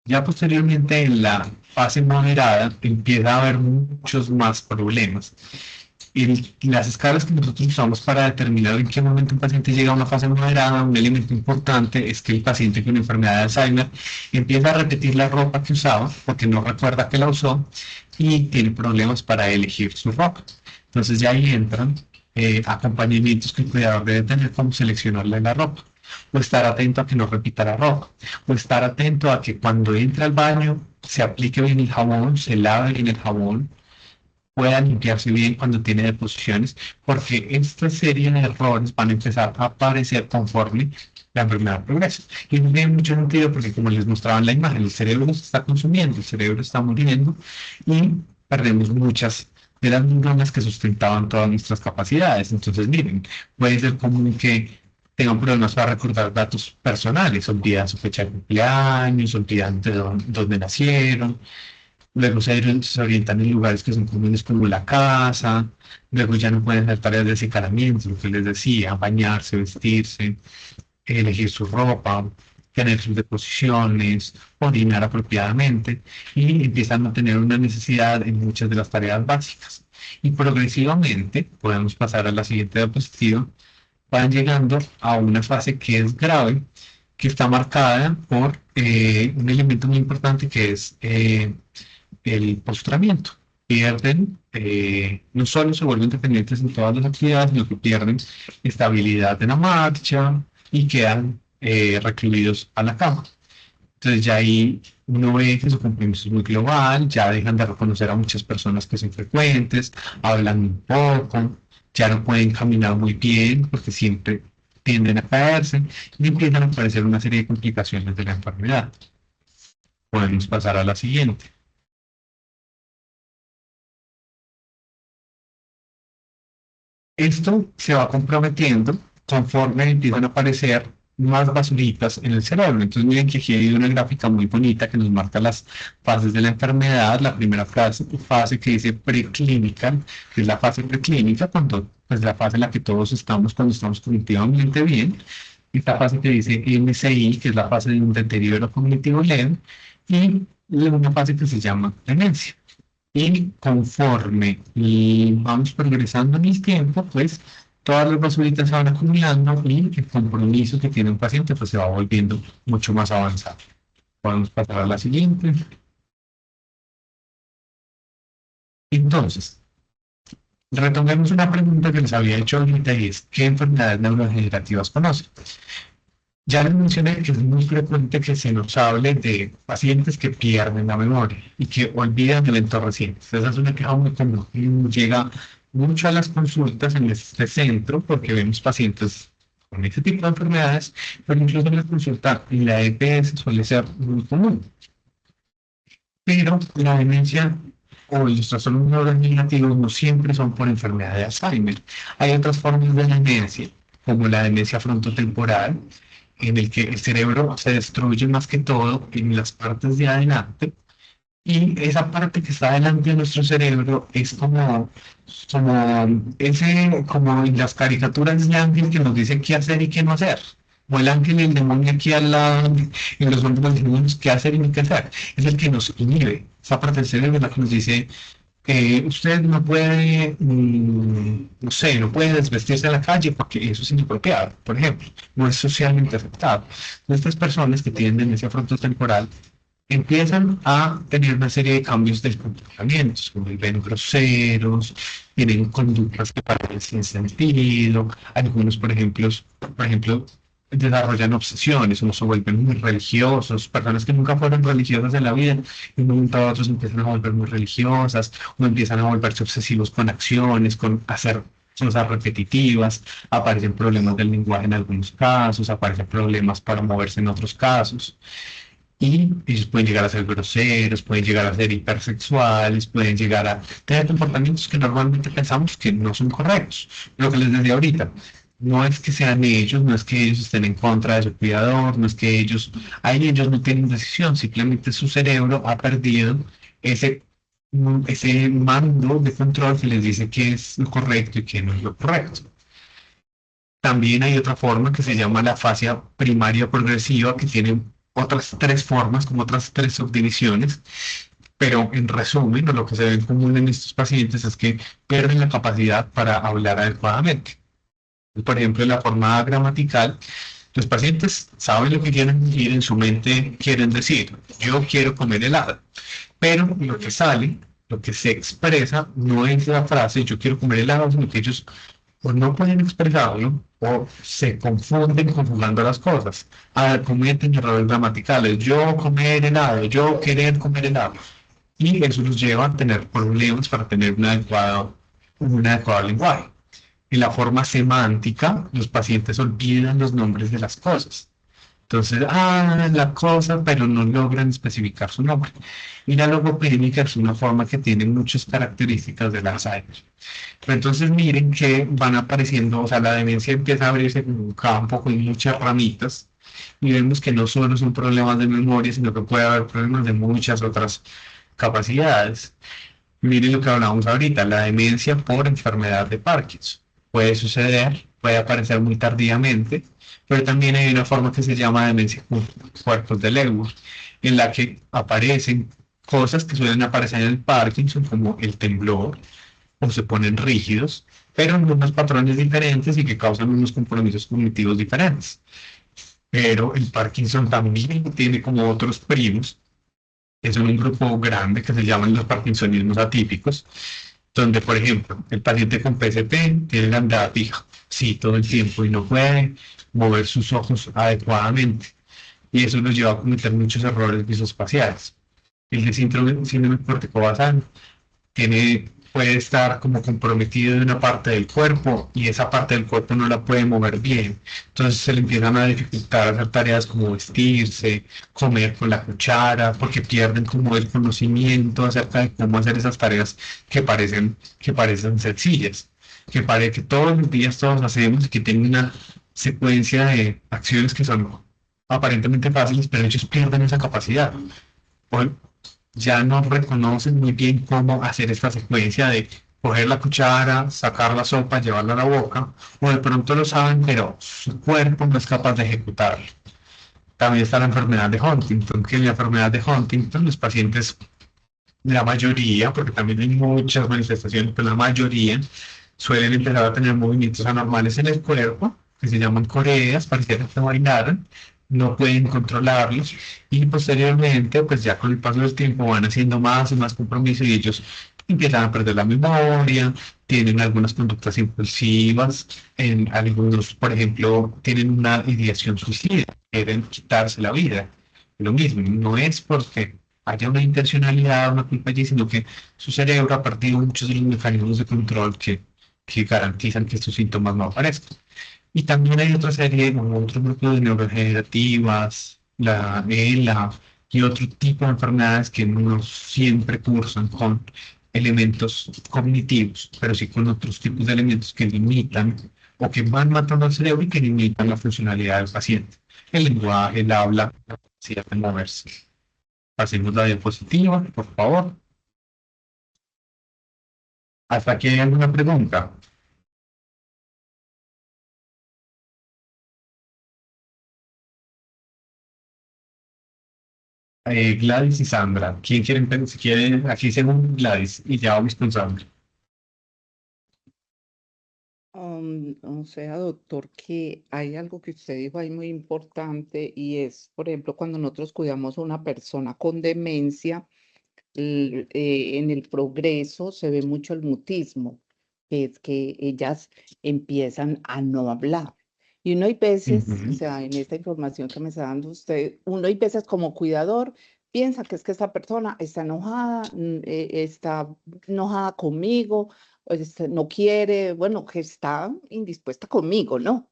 Ya posteriormente en la fase moderada empieza a haber muchos más problemas. Y las escalas que nosotros usamos para determinar en qué momento un paciente llega a una fase moderada, un elemento importante es que el paciente con enfermedad de Alzheimer empieza a repetir la ropa que usaba porque no recuerda que la usó y tiene problemas para elegir su ropa. Entonces ya ahí entran acompañamientos que el cuidador debe tener como seleccionarle la ropa, o estar atento a que no repita la ropa, o estar atento a que cuando entra al baño se aplique bien el jabón, se lave bien el jabón, pueda limpiarse bien cuando tiene deposiciones, porque esta serie de errores van a empezar a aparecer conforme la enfermedad progresa. Y no tiene mucho sentido porque, como les mostraba en la imagen, el cerebro se está consumiendo, el cerebro está muriendo y perdemos muchas de las neuronas que sustentaban todas nuestras capacidades. Entonces, miren, puede ser común que tengan problemas para recordar datos personales, olvidan su fecha de cumpleaños, olvidan de dónde nacieron, luego se orientan en lugares que son comunes como la casa, luego ya no pueden hacer tareas de acicalamiento, lo que les decía, bañarse, vestirse, elegir su ropa, tener sus deposiciones, orinar apropiadamente y empiezan a tener una necesidad en muchas de las tareas básicas. Y progresivamente, podemos pasar a la siguiente diapositiva, van llegando a una fase que es grave, que está marcada por un elemento muy importante que es el postramiento. Pierden, no solo se vuelven dependientes en todas las actividades, sino que pierden estabilidad en la marcha y quedan recluidos a la cama. Entonces ya ahí uno ve que su compromiso es muy global, ya dejan de reconocer a muchas personas que son frecuentes, hablan un poco, ya no pueden caminar muy bien porque siempre tienden a caerse y empiezan a aparecer una serie de complicaciones de la enfermedad. Podemos pasar a la siguiente. Esto se va comprometiendo conforme empiezan a aparecer más basuritas en el cerebro. Entonces miren que aquí hay una gráfica muy bonita que nos marca las fases de la enfermedad. La primera fase que dice preclínica, que es la fase preclínica, cuando, pues la fase en la que todos estamos cuando estamos cognitivamente bien. Esta fase que dice MCI, que es la fase de un deterioro cognitivo leve, y una fase que se llama demencia. Y conforme vamos progresando en el tiempo, pues todas las basuritas se van acumulando y el compromiso que tiene un paciente pues se va volviendo mucho más avanzado. Podemos pasar a la siguiente. Entonces, retomemos una pregunta que les había hecho ahorita y es, ¿qué enfermedades neurodegenerativas conocen? Ya les mencioné que es muy frecuente que se nos hable de pacientes que pierden la memoria y que olvidan eventos recientes. Esa es una queja muy común y llega mucho a las consultas en este centro porque vemos pacientes con ese tipo de enfermedades, pero incluso en la consulta y la EPS suele ser muy común. Pero la demencia o los trastornos neurodegenerativos no siempre son por enfermedad de Alzheimer. Hay otras formas de demencia, como la demencia frontotemporal, en el que el cerebro se destruye más que todo en las partes de adelante, y esa parte que está adelante de nuestro cerebro es como en las caricaturas de ángel que nos dice qué hacer y qué no hacer. O el ángel y el demonio aquí al lado, en los hombres decimos qué hacer y no qué hacer. Es el que nos inhibe. Esa parte del cerebro es la que nos dice usted no puede, no sé, no puede desvestirse en la calle porque eso es inapropiado, por ejemplo, no es socialmente aceptado. Estas personas que tienen demencia frontotemporal empiezan a tener una serie de cambios de comportamientos, se vuelven groseros, tienen conductas que parecen sin sentido, algunos, por ejemplo, desarrollan obsesiones, unos se vuelven muy religiosos, personas que nunca fueron religiosas en la vida, y de un momento a otro se empiezan a volver muy religiosas, o empiezan a volverse obsesivos con acciones, con hacer cosas repetitivas, aparecen problemas del lenguaje en algunos casos, aparecen problemas para moverse en otros casos. Y ellos pueden llegar a ser groseros, pueden llegar a ser hipersexuales, pueden llegar a tener comportamientos que normalmente pensamos que no son correctos. Lo que les decía ahorita, no es que sean ellos, no es que ellos estén en contra de su cuidador, no es que ellos no tienen decisión, simplemente su cerebro ha perdido ese mando de control que les dice qué es lo correcto y qué no es lo correcto. También hay otra forma que se llama la fascia primaria progresiva, que tiene otras tres formas, como otras tres subdivisiones, pero en resumen, lo que se ve en común en estos pacientes es que pierden la capacidad para hablar adecuadamente. Por ejemplo, en la forma gramatical, los pacientes saben lo que quieren y en su mente quieren decir, yo quiero comer helado, pero lo que sale, lo que se expresa, no es la frase, yo quiero comer helado, sino que ellos o no pueden expresarlo o se confunden conjugando las cosas. Cometen errores gramaticales, yo comer helado, yo querer comer helado. Y eso los lleva a tener problemas para tener un adecuado lenguaje. En la forma semántica, los pacientes olvidan los nombres de las cosas. Entonces, la cosa, pero no logran especificar su nombre. Y la logopédica es una forma que tiene muchas características del Alzheimer. Pero entonces miren que van apareciendo, o sea, la demencia empieza a abrirse como un campo con muchas ramitas, y vemos que no solo son problemas de memoria, sino que puede haber problemas de muchas otras capacidades. Miren lo que hablábamos ahorita, la demencia por enfermedad de Parkinson. Puede suceder, puede aparecer muy tardíamente, pero también hay una forma que se llama demencia con cuerpos de Lewy, en la que aparecen cosas que suelen aparecer en el Parkinson, como el temblor, o se ponen rígidos, pero en unos patrones diferentes y que causan unos compromisos cognitivos diferentes. Pero el Parkinson también tiene como otros primos, que son un grupo grande que se llaman los parkinsonismos atípicos, donde, por ejemplo, el paciente con PSP tiene la mirada fija, sí, todo el tiempo, y no puede mover sus ojos adecuadamente. Y eso nos lleva a cometer muchos errores visoespaciales. El de síndrome corticobasal puede estar como comprometido de una parte del cuerpo y esa parte del cuerpo no la puede mover bien. Entonces se le empiezan a dificultar hacer tareas como vestirse, comer con la cuchara, porque pierden como el conocimiento acerca de cómo hacer esas tareas que parecen sencillas. que parece que todos los días todos hacemos y que tienen una secuencia de acciones que son aparentemente fáciles, pero ellos pierden esa capacidad. O ya no reconocen muy bien cómo hacer esta secuencia de coger la cuchara, sacar la sopa, llevarla a la boca, o de pronto lo saben, pero su cuerpo no es capaz de ejecutarlo. También está la enfermedad de Huntington, que en la enfermedad de Huntington los pacientes, la mayoría, porque también hay muchas manifestaciones, pero la mayoría suelen empezar a tener movimientos anormales en el cuerpo, que se llaman coreas, pareciera que bailaran, no pueden controlarlos y posteriormente, pues ya con el paso del tiempo van haciendo más y más compromiso y ellos empiezan a perder la memoria, tienen algunas conductas impulsivas, en algunos, por ejemplo, tienen una ideación suicida, quieren quitarse la vida. Lo mismo, no es porque haya una intencionalidad, una culpa allí, sino que su cerebro ha perdido muchos de los mecanismos de control que garantizan que estos síntomas no aparezcan. Y también hay otra serie, otro grupo de neurodegenerativas, la ELA y otro tipo de enfermedades que no siempre cursan con elementos cognitivos, pero sí con otros tipos de elementos que limitan o que van matando al cerebro y que limitan la funcionalidad del paciente. El lenguaje, el habla, la capacidad de moverse. Pasemos la diapositiva, por favor. ¿Hasta aquí hay alguna pregunta? Gladys y Sandra. ¿Quién quiere empezar? Si quieren, aquí según Gladys y ya vamos con Sandra. O sea, doctor, que hay algo que usted dijo ahí muy importante y es, por ejemplo, cuando nosotros cuidamos a una persona con demencia, en el progreso se ve mucho el mutismo, que es que ellas empiezan a no hablar. Y uno hay veces, o sea, en esta información que me está dando usted, uno hay veces como cuidador piensa que es que esta persona está enojada conmigo, o no quiere, bueno, que está indispuesta conmigo, ¿no?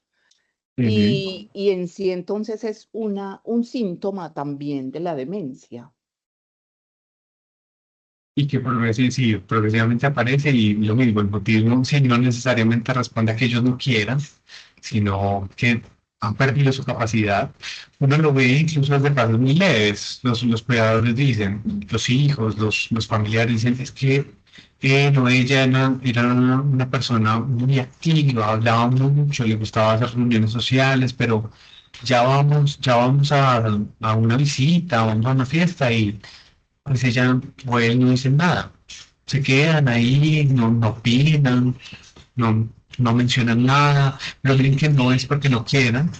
Y en sí entonces es un síntoma también de la demencia. Y que sí, progresivamente aparece y lo mismo, el mutismo sí, no necesariamente responde a que ellos no quieran, sino que han perdido su capacidad. Uno lo ve incluso desde casos muy leves. Los cuidadores dicen, los hijos, los familiares dicen, es que no, ella era una persona muy activa, hablaba mucho, le gustaba hacer reuniones sociales, pero ya vamos a una visita, vamos a una fiesta y pues ella o él no dicen nada. Se quedan ahí, no opinan, no mencionan nada, pero miren que no es porque no quieran,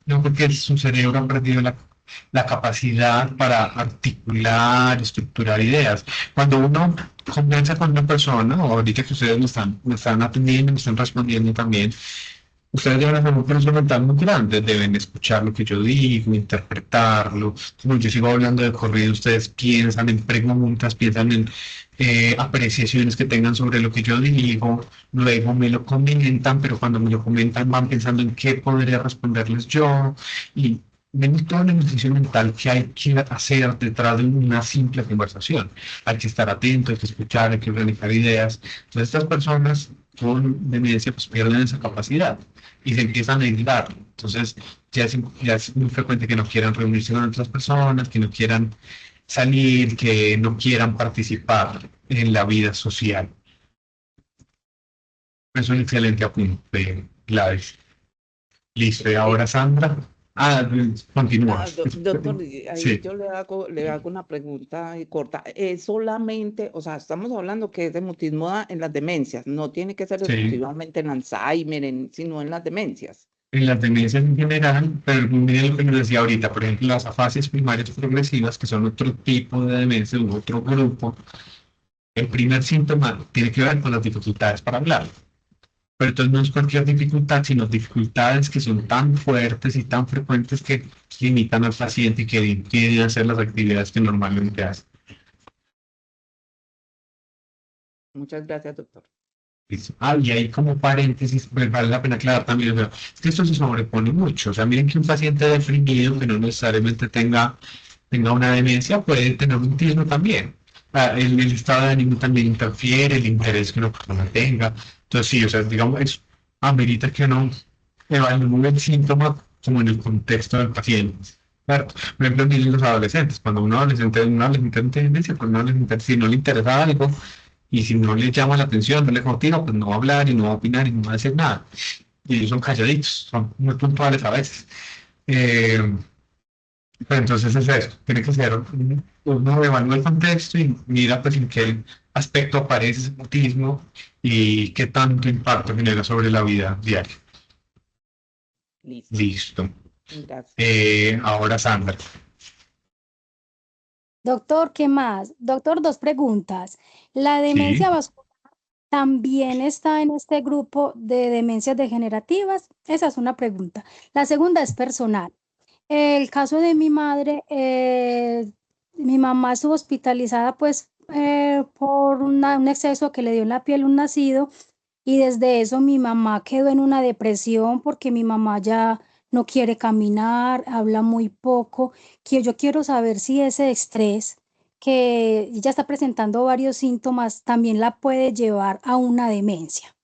no porque su cerebro ha perdido la capacidad para articular, estructurar ideas. Cuando uno conversa con una persona, o ahorita que ustedes me están atendiendo, me están respondiendo también, ustedes deben hacer un proceso mental muy grande, deben escuchar lo que yo digo, interpretarlo. Como yo sigo hablando de corrido, ustedes piensan en preguntas, piensan en apreciaciones que tengan sobre lo que yo digo, luego me lo comentan, pero cuando me lo comentan van pensando en qué podría responderles yo. Y ven todo el ejercicio mental que hay que hacer detrás de una simple conversación. Hay que estar atento, hay que escuchar, hay que organizar ideas. Entonces estas personas con demencia pues pierden esa capacidad y se empiezan a aislar. Entonces ya es muy frecuente que no quieran reunirse con otras personas, que no quieran salir, que no quieran participar en la vida social. Es un excelente apunte, Gladys. Listo, y ahora Sandra. Continúa. Doctor, ahí Sí. yo le hago una pregunta corta. Es solamente, o sea, estamos hablando que es de mutismo en las demencias, no tiene que ser Sí. exclusivamente en Alzheimer, sino en las demencias. En las demencias en general, pero miren lo que nos decía ahorita, por ejemplo, las afasias primarias progresivas, que son otro tipo de demencia, otro grupo, el primer síntoma tiene que ver con las dificultades para hablar. Pero entonces no es cualquier dificultad, sino dificultades que son tan fuertes y tan frecuentes que limitan al paciente y que impiden hacer las actividades que normalmente hace. Muchas gracias, doctor. Y ahí como paréntesis, pues vale la pena aclarar también, pero es que esto se sobrepone mucho. O sea, miren que un paciente deprimido que no necesariamente tenga una demencia puede tener un autismo también. El estado de ánimo también interfiere, el interés que una persona tenga. Entonces, sí, o sea, digamos, es amerita que uno evalúe el síntoma como en el contexto del paciente. Claro, por ejemplo, ni los adolescentes, cuando un adolescente tiene demencia, pues un adolescente, si no le interesa algo y si no le llama la atención, no le motiva, pues no va a hablar y no va a opinar y no va a decir nada. Y ellos son calladitos, son muy puntuales a veces. Eh, pero entonces es eso, tiene que ser, uno evalúa el contexto y mira pues en qué aspecto aparece ese mutismo y qué tanto impacto genera sobre la vida diaria. Listo. Listo. Gracias. Ahora Sandra. Doctor, ¿qué más? Doctor, dos preguntas. ¿La demencia vascular también está en este grupo de demencias degenerativas? Esa es una pregunta. La segunda es personal. El caso de mi madre, mi mamá estuvo hospitalizada pues por un exceso que le dio en la piel un nacido y desde eso mi mamá quedó en una depresión porque mi mamá ya no quiere caminar, habla muy poco, que yo quiero saber si ese estrés que ya está presentando varios síntomas también la puede llevar a una demencia.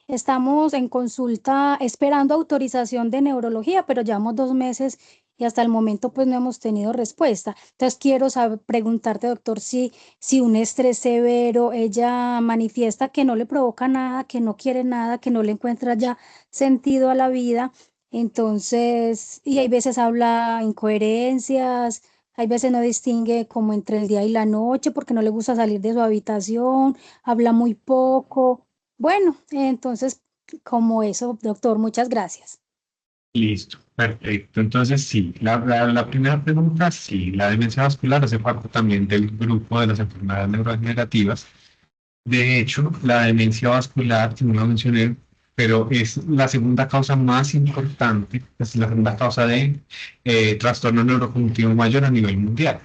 Estamos en consulta esperando autorización de neurología, pero llevamos 2 meses y hasta el momento pues no hemos tenido respuesta. Entonces quiero preguntarte, doctor, si un estrés severo, ella manifiesta que no le provoca nada, que no quiere nada, que no le encuentra ya sentido a la vida. Entonces, y hay veces habla incoherencias, hay veces no distingue como entre el día y la noche porque no le gusta salir de su habitación, habla muy poco. Bueno, entonces, como eso, doctor, muchas gracias. Listo, perfecto. Entonces, sí, la primera pregunta, sí, la demencia vascular hace parte también del grupo de las enfermedades neurodegenerativas. De hecho, la demencia vascular, que no la mencioné, pero es la segunda causa más importante, es la segunda causa de trastorno neurocognitivo mayor a nivel mundial.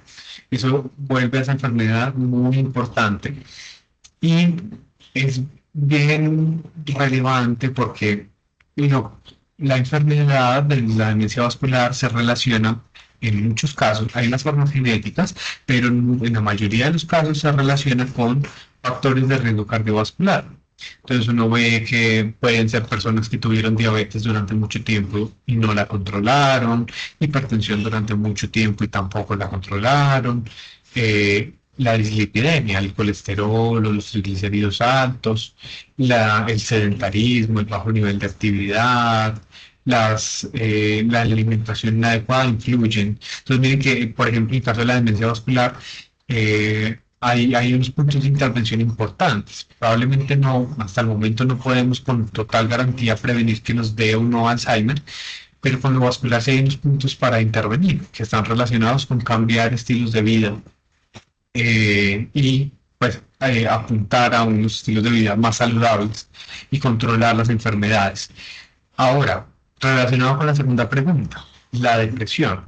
Eso vuelve a esa enfermedad muy importante y es bien relevante porque la enfermedad de la demencia vascular se relaciona en muchos casos, hay unas formas genéticas, pero en la mayoría de los casos se relaciona con factores de riesgo cardiovascular. Entonces uno ve que pueden ser personas que tuvieron diabetes durante mucho tiempo y no la controlaron, hipertensión durante mucho tiempo y tampoco la controlaron, la dislipidemia, el colesterol o los triglicéridos altos, el sedentarismo, el bajo nivel de actividad, la alimentación inadecuada influyen. Entonces miren que, por ejemplo, en el caso de la demencia vascular, hay unos puntos de intervención importantes. Probablemente no, hasta el momento no podemos con total garantía prevenir que nos dé o no Alzheimer, pero con lo vascular sí hay unos puntos para intervenir, que están relacionados con cambiar estilos de vida y pues apuntar a unos estilos de vida más saludables y controlar las enfermedades. Ahora, relacionado con la segunda pregunta, la depresión.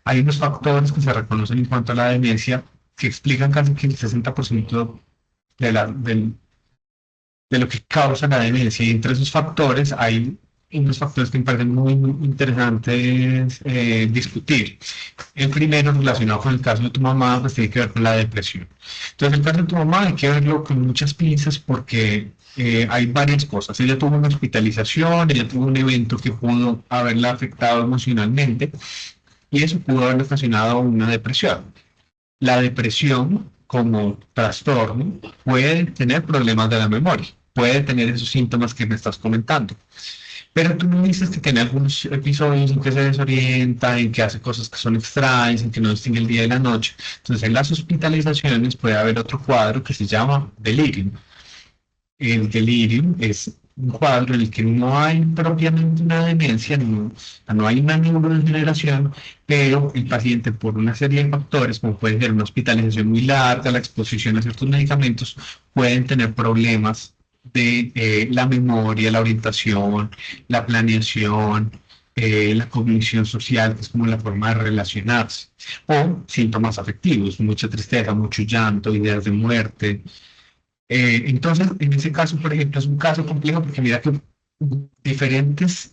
Hay unos factores que se reconocen en cuanto a la demencia que explican casi que el 60% de lo que causa la demencia. Y entre esos factores hay unos factores que me parecen muy interesantes discutir. El primero, relacionado con el caso de tu mamá, pues tiene que ver con la depresión. Entonces, el caso de tu mamá hay que verlo con muchas pinzas porque hay varias cosas. Ella tuvo una hospitalización, ella tuvo un evento que pudo haberla afectado emocionalmente y eso pudo haber ocasionado una depresión. La depresión como trastorno puede tener problemas de la memoria, puede tener esos síntomas que me estás comentando. Pero tú me dices que tiene algunos episodios en que se desorienta, en que hace cosas que son extrañas, en que no distingue el día y la noche. Entonces, en las hospitalizaciones puede haber otro cuadro que se llama delirium. El delirium es un cuadro en el que no hay propiamente una demencia, no hay una neurodegeneración, pero el paciente por una serie de factores, como puede ser una hospitalización muy larga, la exposición a ciertos medicamentos, pueden tener problemas de la memoria, la orientación, la planeación, la cognición social, que es como la forma de relacionarse, o síntomas afectivos, mucha tristeza, mucho llanto, ideas de muerte. Entonces, en ese caso, por ejemplo, es un caso complejo porque mira que diferentes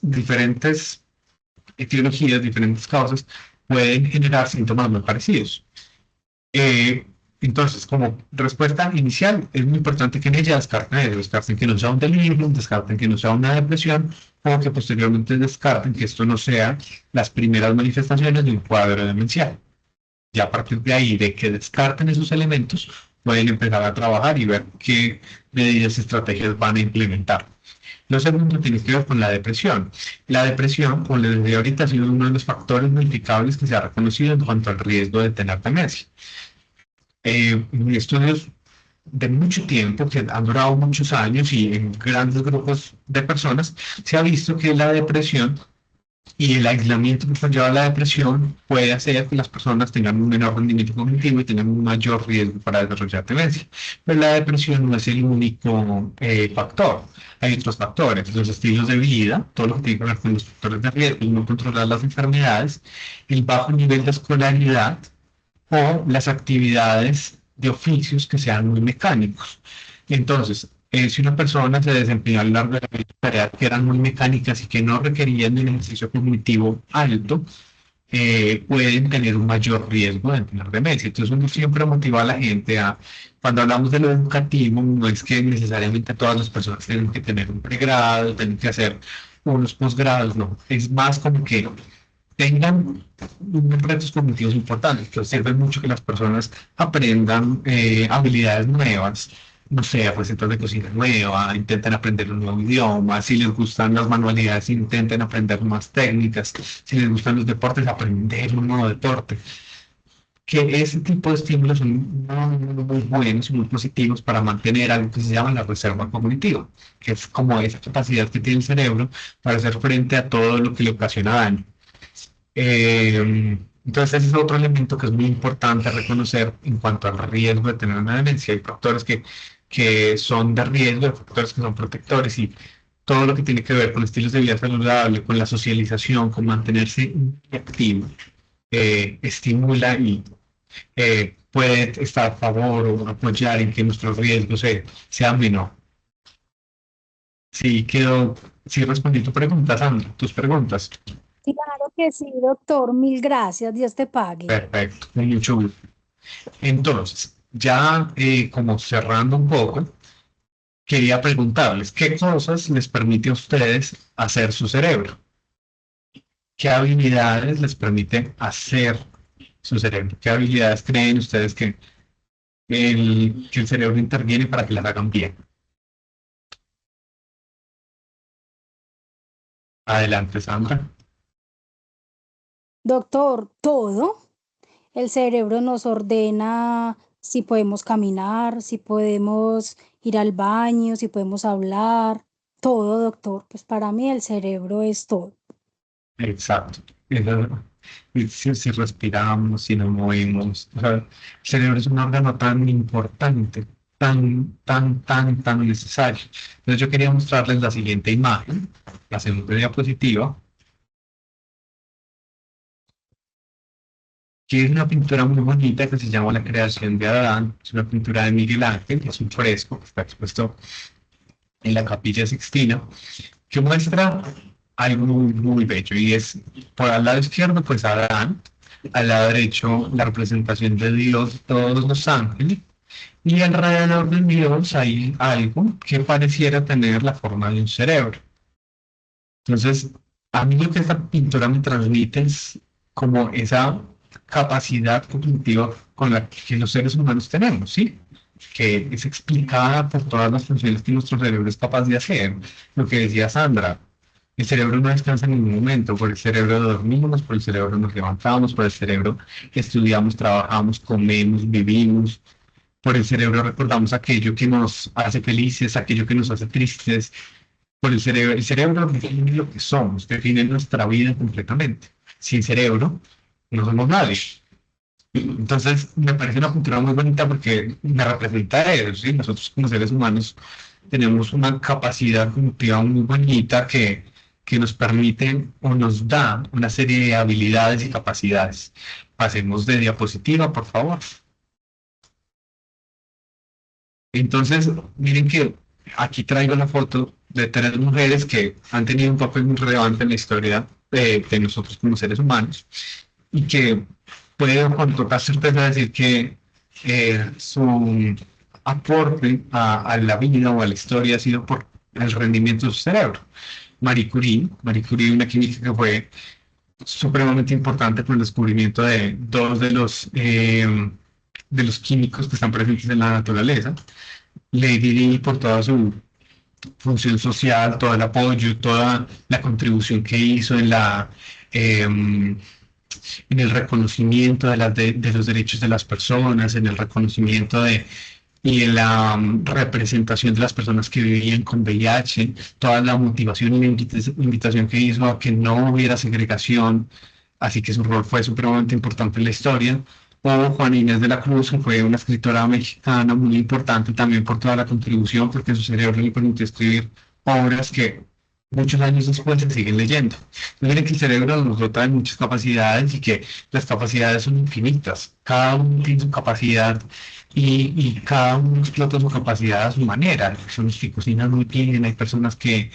etiologías, diferentes causas pueden generar síntomas muy parecidos. Entonces, como respuesta inicial, es muy importante que en ella descarten que no sea un delirio, descarten que no sea una depresión, o que posteriormente descarten que esto no sea las primeras manifestaciones de un cuadro demencial. Ya a partir de ahí, de que descarten esos elementos, pueden empezar a trabajar y ver qué medidas y estrategias van a implementar. Lo segundo tiene que ver con la depresión. La depresión, como les decía ahorita, ha sido uno de los factores modificables que se ha reconocido en cuanto al riesgo de tener demencia. En estudios de mucho tiempo, que han durado muchos años y en grandes grupos de personas, se ha visto que la depresión y el aislamiento que conlleva la depresión puede hacer que las personas tengan un menor rendimiento cognitivo y tengan un mayor riesgo para desarrollar demencia. Pero la depresión no es el único factor. Hay otros factores, los estilos de vida, todo lo que tiene que ver con los factores de riesgo, no controlar las enfermedades, el bajo nivel de escolaridad o las actividades de oficios que sean muy mecánicos. Entonces, si una persona se desempeñó a lo largo de la vida tareas que eran muy mecánicas y que no requerían de un ejercicio cognitivo alto, pueden tener un mayor riesgo de tener demencia. Entonces uno siempre motiva a la gente a, cuando hablamos de lo educativo, no es que necesariamente todas las personas tienen que tener un pregrado, tienen que hacer unos posgrados, no. Es más como que tengan retos cognitivos importantes, que sirven mucho que las personas aprendan habilidades nuevas, no sé, recetas de cocina nueva, intenten aprender un nuevo idioma, si les gustan las manualidades, intenten aprender más técnicas, si les gustan los deportes, aprender un nuevo deporte. Que ese tipo de estímulos son muy buenos y muy positivos para mantener algo que se llama la reserva cognitiva, que es como esa capacidad que tiene el cerebro para hacer frente a todo lo que le ocasiona daño. Entonces ese es otro elemento que es muy importante reconocer en cuanto al riesgo de tener una demencia. Hay factores que son de riesgo, hay factores que son protectores y todo lo que tiene que ver con estilos de vida saludable, con la socialización, con mantenerse activo, estimula y puede estar a favor o apoyar en que nuestros riesgos sean menores. Sí respondí tu pregunta, Sandra, tus preguntas. Claro que sí, doctor. Mil gracias. Dios te pague. Perfecto, con mucho gusto. Entonces, ya como cerrando un poco, quería preguntarles, ¿qué cosas les permite a ustedes hacer su cerebro? ¿Qué habilidades les permite hacer su cerebro? ¿Qué habilidades creen ustedes que el cerebro interviene para que las hagan bien? Adelante, Sandra. Doctor, todo. El cerebro nos ordena si podemos caminar, si podemos ir al baño, si podemos hablar. Todo, doctor. Pues para mí el cerebro es todo. Exacto. Si respiramos, si nos movemos. O sea, el cerebro es un órgano tan importante, tan necesario. Entonces yo quería mostrarles la siguiente imagen, la segunda diapositiva, que es una pintura muy bonita que se llama La creación de Adán. Es una pintura de Miguel Ángel, es un fresco que está expuesto en la Capilla Sixtina, que muestra algo muy bello, y es, por al lado izquierdo, pues Adán, al lado derecho, la representación de Dios, todos los ángeles, y alrededor de Dios hay algo que pareciera tener la forma de un cerebro. Entonces, a mí lo que esta pintura me transmite es como esa capacidad cognitiva con la que los seres humanos tenemos, ¿sí? Que es explicada por todas las funciones que nuestro cerebro es capaz de hacer. Lo que decía Sandra, el cerebro no descansa en ningún momento, por el cerebro dormimos, por el cerebro nos levantamos, por el cerebro estudiamos, trabajamos, comemos, vivimos, por el cerebro recordamos aquello que nos hace felices, aquello que nos hace tristes, por el cerebro define lo que somos, define nuestra vida completamente. Sin cerebro no somos nadie. Entonces me parece una pintura muy bonita porque me representa eso, ¿sí? Nosotros como seres humanos tenemos una capacidad cognitiva muy bonita que nos permite o nos da una serie de habilidades y capacidades. Pasemos de diapositiva, por favor. Entonces, miren que aquí traigo la foto de 3 mujeres que han tenido un papel muy relevante en la historia de nosotros como seres humanos y que puedo con total certeza decir que su aporte a la vida o a la historia ha sido por el rendimiento de su cerebro. Marie Curie, una química que fue supremamente importante con el descubrimiento de dos de los químicos que están presentes en la naturaleza. Lady Di por toda su función social, todo el apoyo, toda la contribución que hizo en el reconocimiento de los derechos de las personas, en el reconocimiento y en la representación de las personas que vivían con VIH, toda la motivación y la invitación que hizo a que no hubiera segregación, así que su rol fue supremamente importante en la historia. O Juana Inés de la Cruz, que fue una escritora mexicana muy importante también por toda la contribución, porque su cerebro le permitió escribir obras que muchos años después se siguen leyendo. Miren que el cerebro nos dota de muchas capacidades y que las capacidades son infinitas. Cada uno tiene su capacidad y cada uno explota su capacidad a su manera. Hay personas que cocinan muy bien, hay personas que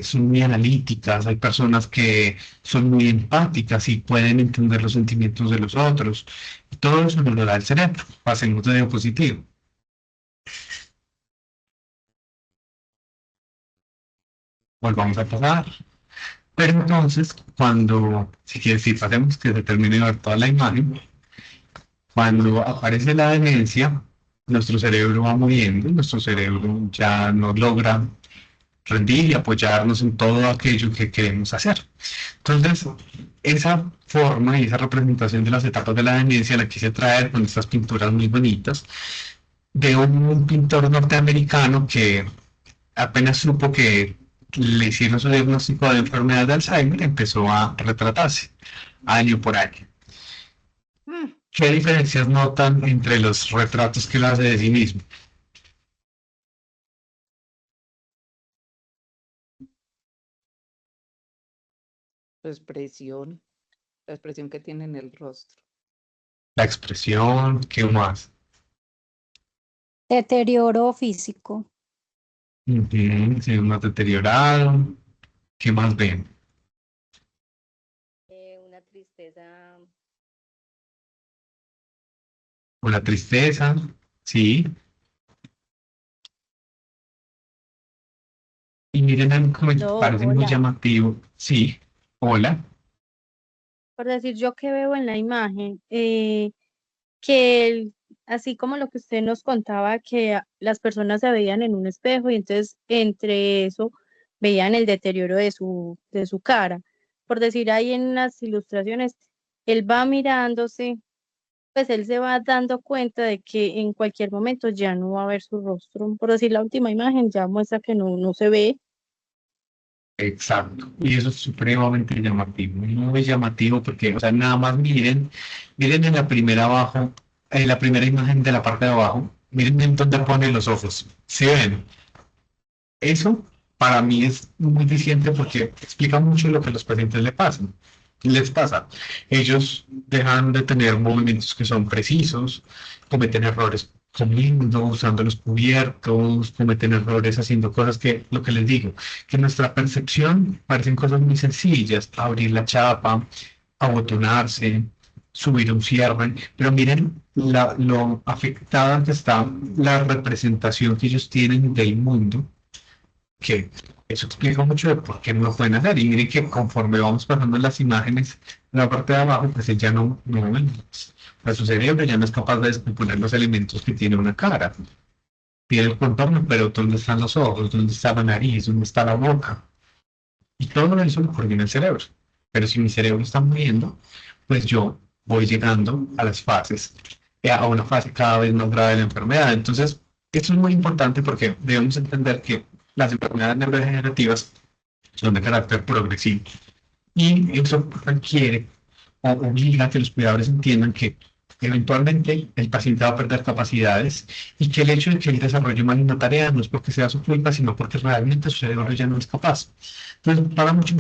son muy analíticas, hay personas que son muy empáticas y pueden entender los sentimientos de los otros. Y todo eso nos lo da el cerebro. Pasemos de diapositivo. Volvamos a pasar. Pero entonces, si quieres, si pasemos que se termine de ver toda la imagen, cuando aparece la demencia, nuestro cerebro va muriendo, nuestro cerebro ya no logra rendir y apoyarnos en todo aquello que queremos hacer. Entonces, esa forma y esa representación de las etapas de la demencia la quise traer con estas pinturas muy bonitas de un pintor norteamericano que apenas supo que le hicieron su diagnóstico de enfermedad de Alzheimer, empezó a retratarse año por año. ¿Qué diferencias notan entre los retratos que él hace de sí mismo? La expresión que tiene en el rostro. La expresión, ¿qué más? Deterioro físico. Sí, más deteriorado. ¿Qué más ven? Una tristeza. O la tristeza, sí. Y miren algo que me No, parece muy hola. llamativo. Sí, hola. Por decir, yo que veo en la imagen, así como lo que usted nos contaba, que las personas se veían en un espejo y entonces entre eso veían el deterioro de su cara. Por decir, ahí en las ilustraciones, él va mirándose, pues él se va dando cuenta de que en cualquier momento ya no va a ver su rostro. Por decir, la última imagen ya muestra que no se ve. Exacto. Y eso es supremamente llamativo. Muy llamativo porque, o sea, nada más miren en la primera abajo, en la primera imagen de la parte de abajo, miren en dónde pone los ojos. ¿Sí ven? Eso para mí es muy diciente porque explica mucho lo que a los pacientes les pasa. Ellos dejan de tener movimientos que son precisos, cometen errores comiendo, usando los cubiertos, cometen errores haciendo cosas que, lo que les digo, que en nuestra percepción parecen cosas muy sencillas, abrir la chapa, abotonarse, subir un cierre, pero miren lo afectada que está la representación que ellos tienen del mundo, que eso explica mucho de por qué no lo pueden hacer. Y miren que conforme vamos pasando las imágenes en la parte de abajo, pues él ya no pues su cerebro ya no es capaz de descomponer los elementos que tiene una cara. Tiene el contorno, pero ¿dónde están los ojos? ¿Dónde está la nariz? ¿Dónde está la boca? Y todo eso lo coordina el cerebro. Pero si mi cerebro está muriendo, pues yo voy llegando a las fases, a una fase cada vez más grave de la enfermedad. Entonces, esto es muy importante porque debemos entender que las enfermedades neurodegenerativas son de carácter progresivo y eso requiere o obliga a que los cuidadores entiendan que eventualmente el paciente va a perder capacidades y que el hecho de que él desarrolle mal una tarea no es porque sea su culpa, sino porque realmente su cerebro ya no es capaz. Entonces, veo mucho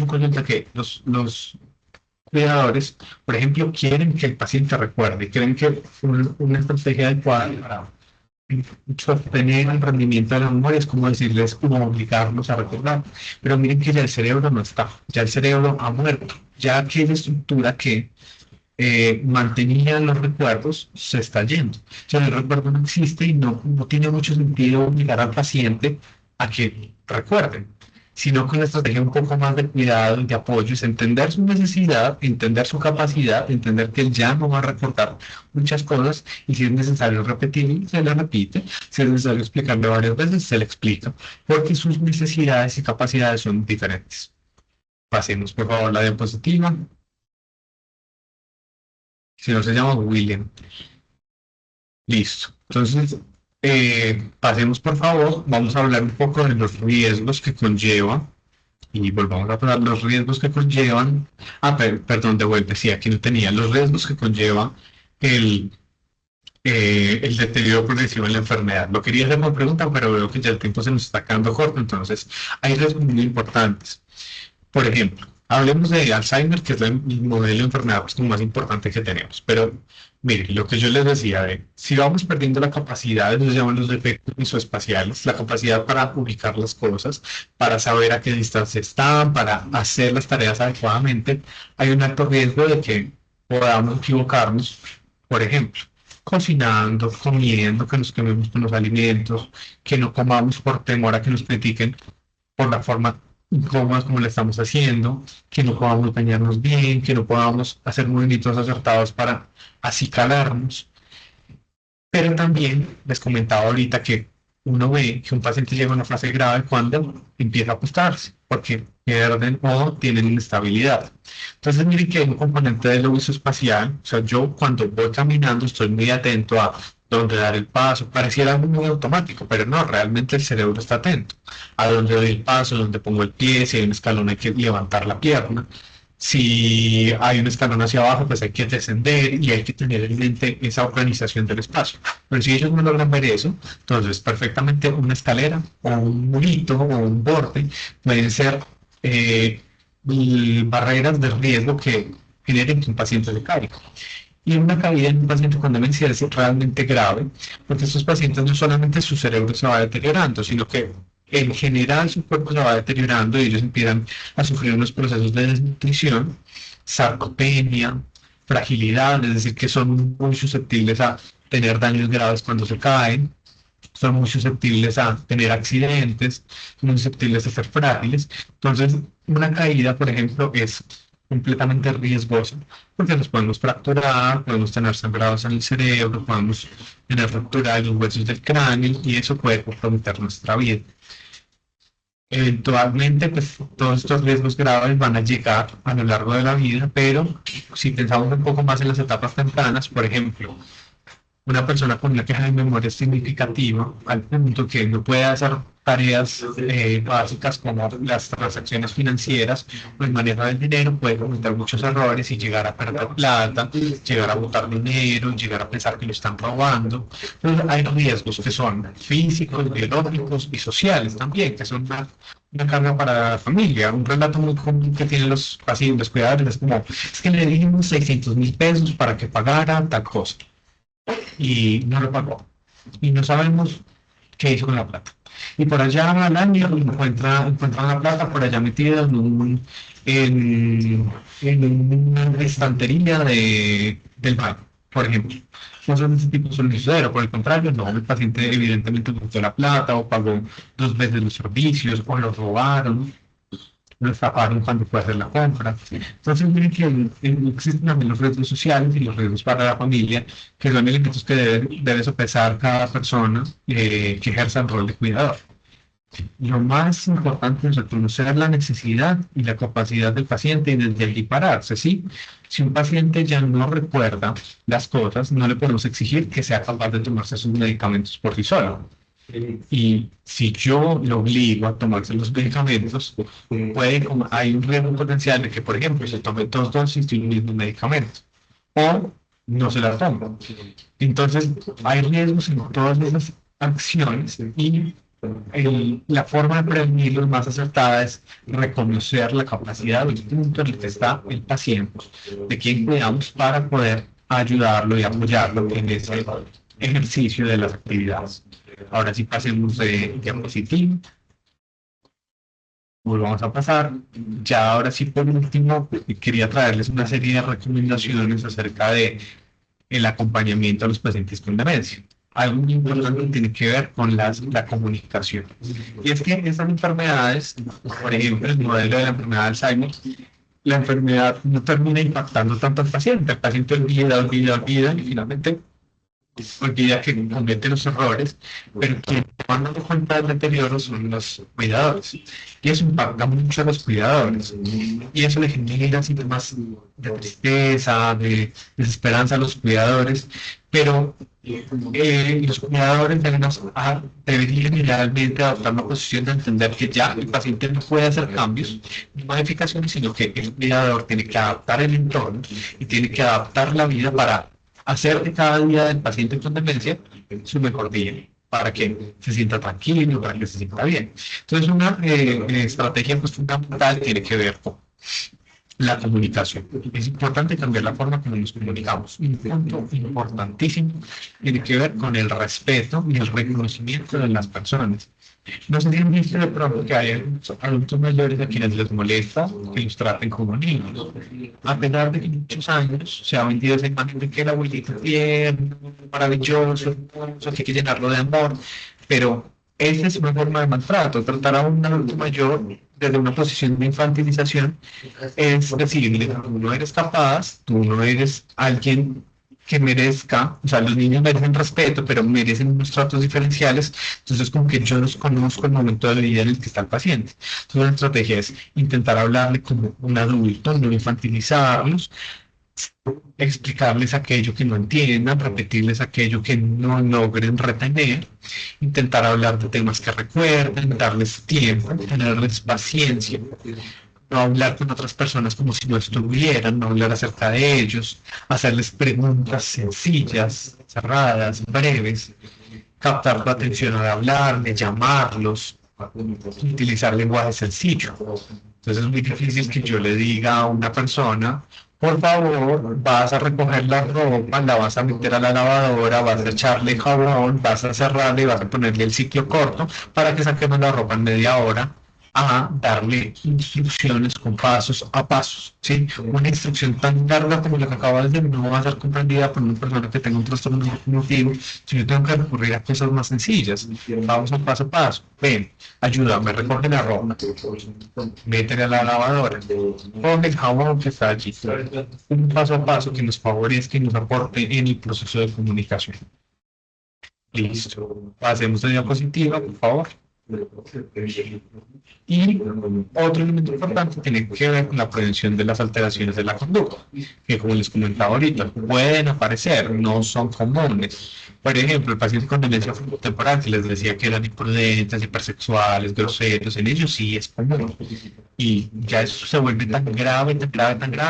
en consulta que los cuidadores, por ejemplo, quieren que el paciente recuerde, creen que una estrategia adecuada para sostener el rendimiento de la memoria es como decirles, como obligarlos a recordar. Pero miren que ya el cerebro no está, ya el cerebro ha muerto, ya aquella estructura que mantenía los recuerdos, se está yendo. O sea, el recuerdo no existe y no tiene mucho sentido obligar al paciente a que recuerde, sino con una estrategia un poco más de cuidado y de apoyo, es entender su necesidad, entender su capacidad, entender que él ya no va a recordar muchas cosas y si es necesario repetir, se le repite, si es necesario explicarle varias veces, se le explica, porque sus necesidades y capacidades son diferentes. Pasemos por favor la diapositiva. Si no se llama William. Listo. Entonces, pasemos por favor, vamos a hablar un poco de los riesgos que conlleva y volvamos a hablar los riesgos que conllevan, perdón, de vuelta, sí, aquí no tenía, los riesgos que conlleva el deterioro progresivo en la enfermedad. Lo quería hacer como pregunta, pero veo que ya el tiempo se nos está quedando corto, entonces hay riesgos muy importantes. Por ejemplo, hablemos de Alzheimer, que es el modelo de enfermedad pues, más importante que tenemos. Pero, mire, lo que yo les decía, si vamos perdiendo la capacidad, eso se llaman los defectos visoespaciales, la capacidad para ubicar las cosas, para saber a qué distancia están, para hacer las tareas adecuadamente, hay un alto riesgo de que podamos equivocarnos, por ejemplo, cocinando, comiendo, que nos quememos con los alimentos, que no comamos por temor a que nos critiquen por la forma incómodas como lo estamos haciendo, que no podamos bañarnos bien, que no podamos hacer movimientos acertados para acicalarnos. Pero también les comentaba ahorita que uno ve que un paciente llega a una fase grave cuando empieza a acostarse, porque pierden o tienen inestabilidad. Entonces miren que hay un componente del lo visoespacial, o sea, yo cuando voy caminando estoy muy atento a dónde dar el paso, pareciera algo muy automático, pero no, realmente el cerebro está atento a dónde doy el paso, dónde pongo el pie, si hay un escalón hay que levantar la pierna, si hay un escalón hacia abajo, pues hay que descender y hay que tener en mente esa organización del espacio. Pero si ellos no logran ver eso, entonces perfectamente una escalera o un murito o un borde pueden ser barreras de riesgo que generen que un paciente se caiga. Y una caída en un paciente con demencia es realmente grave, porque estos pacientes no solamente su cerebro se va deteriorando, sino que en general su cuerpo se va deteriorando y ellos empiezan a sufrir unos procesos de desnutrición, sarcopenia, fragilidad, es decir, que son muy susceptibles a tener daños graves cuando se caen, son muy susceptibles a tener accidentes, muy susceptibles a ser frágiles. Entonces, una caída, por ejemplo, es completamente riesgosa, porque nos podemos fracturar, podemos tener sangrados en el cerebro, podemos tener fracturados los huesos del cráneo y eso puede comprometer nuestra vida. Eventualmente, pues todos estos riesgos graves van a llegar a lo largo de la vida, pero si pensamos un poco más en las etapas tempranas, por ejemplo, una persona con una queja de memoria significativa, al punto que no puede hacer tareas básicas como las transacciones financieras o el manejo del dinero, puede cometer muchos errores y llegar a perder plata, llegar a botar dinero, llegar a pensar que lo están robando. Entonces hay riesgos que son físicos, biológicos y sociales también, que son una carga para la familia. Un relato muy común que tienen los pacientes, los cuidadores, es como, es que le dimos 600,000 pesos para que pagara tal cosa y no lo pagó. Y no sabemos qué hizo con la plata. Y por allá al año encuentran la plata por allá metida en una estantería del baño, por ejemplo. No son ese tipo de soluciones, por el contrario, no, el paciente evidentemente utilizó la plata o pagó 2 veces los servicios o lo robaron. Lo estafaron cuando fue a hacer la compra. Entonces, miren que existen también los riesgos sociales y los riesgos para la familia, que son elementos que debe sopesar cada persona que ejerza el rol de cuidador. Lo más importante es reconocer la necesidad y la capacidad del paciente y desde allí pararse, ¿sí? Si un paciente ya no recuerda las cosas, no le podemos exigir que sea capaz de tomarse sus medicamentos por sí solo. Y si yo lo obligo a tomarse los medicamentos, hay un riesgo potencial de que, por ejemplo, se tome 2 dosis de un mismo medicamento o no se la toma. Entonces, hay riesgos en todas esas acciones y la forma de prevenirlos más acertada es reconocer la capacidad del punto en el que está el paciente, de quien cuidamos para poder ayudarlo y apoyarlo en ese ejercicio de las actividades. Ahora sí pasemos de diapositiva. Volvamos a pasar. Ya ahora sí, por último, quería traerles una serie de recomendaciones acerca de el acompañamiento a los pacientes con demencia. Algo muy importante tiene que ver con la comunicación. Y es que estas enfermedades, por ejemplo, el modelo de la enfermedad de Alzheimer, la enfermedad no termina impactando tanto al paciente. El paciente olvida y finalmente olvida que comete los errores, pero quien van dando cuenta del deterioro son los cuidadores. Y eso impacta mucho a los cuidadores. Y eso le genera síntomas de tristeza, de desesperanza a los cuidadores, pero los cuidadores deberían idealmente adoptar una posición de entender que ya el paciente no puede hacer cambios ni modificaciones, sino que el cuidador tiene que adaptar el entorno y tiene que adaptar la vida para hacer de cada día del paciente con demencia su mejor día, para que se sienta tranquilo, para que se sienta bien. Entonces, una estrategia pues, fundamental tiene que ver con la comunicación. Es importante cambiar la forma como nos comunicamos. Un punto importantísimo tiene que ver con el respeto y el reconocimiento de las personas. No sé si han visto de pronto que hay adultos mayores a quienes les molesta que los traten como niños. A pesar de que muchos años se ha vendido esa imagen de que el abuelito es tierno, maravilloso, que hay que llenarlo de amor, pero esa es una forma de maltrato. Tratar a un adulto mayor desde una posición de infantilización es decirle, tú no eres capaz, tú no eres alguien que merezca, o sea, los niños merecen respeto, pero merecen unos tratos diferenciales, entonces como que yo los conozco el momento de la vida en el que está el paciente. Entonces la estrategia es intentar hablarle como un adulto, no infantilizarlos, explicarles aquello que no entiendan, repetirles aquello que no logren retener, intentar hablar de temas que recuerden, darles tiempo, tenerles paciencia, no hablar con otras personas como si no estuvieran, no hablar acerca de ellos, hacerles preguntas sencillas, cerradas, breves, captar la atención al hablarle, llamarlos, utilizar lenguaje sencillo. Entonces es muy difícil que yo le diga a una persona, por favor, vas a recoger la ropa, la vas a meter a la lavadora, vas a echarle jabón, vas a cerrarle y vas a ponerle el ciclo corto para que saquemos la ropa en media hora, a darle instrucciones con pasos a pasos, ¿sí? Una instrucción tan larga como la que acabo de decir no va a ser comprendida por una persona que tenga un trastorno cognitivo, si yo tengo que recurrir a cosas más sencillas. Vamos a paso a paso. Ven, ayúdame, recoge la ropa, métele a la lavadora, pon el jabón que está allí. Un paso a paso que nos favorezca y nos aporte en el proceso de comunicación. Listo. Pasemos a diapositiva, por favor. Y otro elemento importante tiene que ver con la prevención de las alteraciones de la conducta, que como les comentaba ahorita, pueden aparecer, no son comunes. Por ejemplo, el paciente con demencia frontotemporal que les decía que eran imprudentes, hipersexuales, groseros, en ellos sí es común. Y ya eso se vuelve tan grave,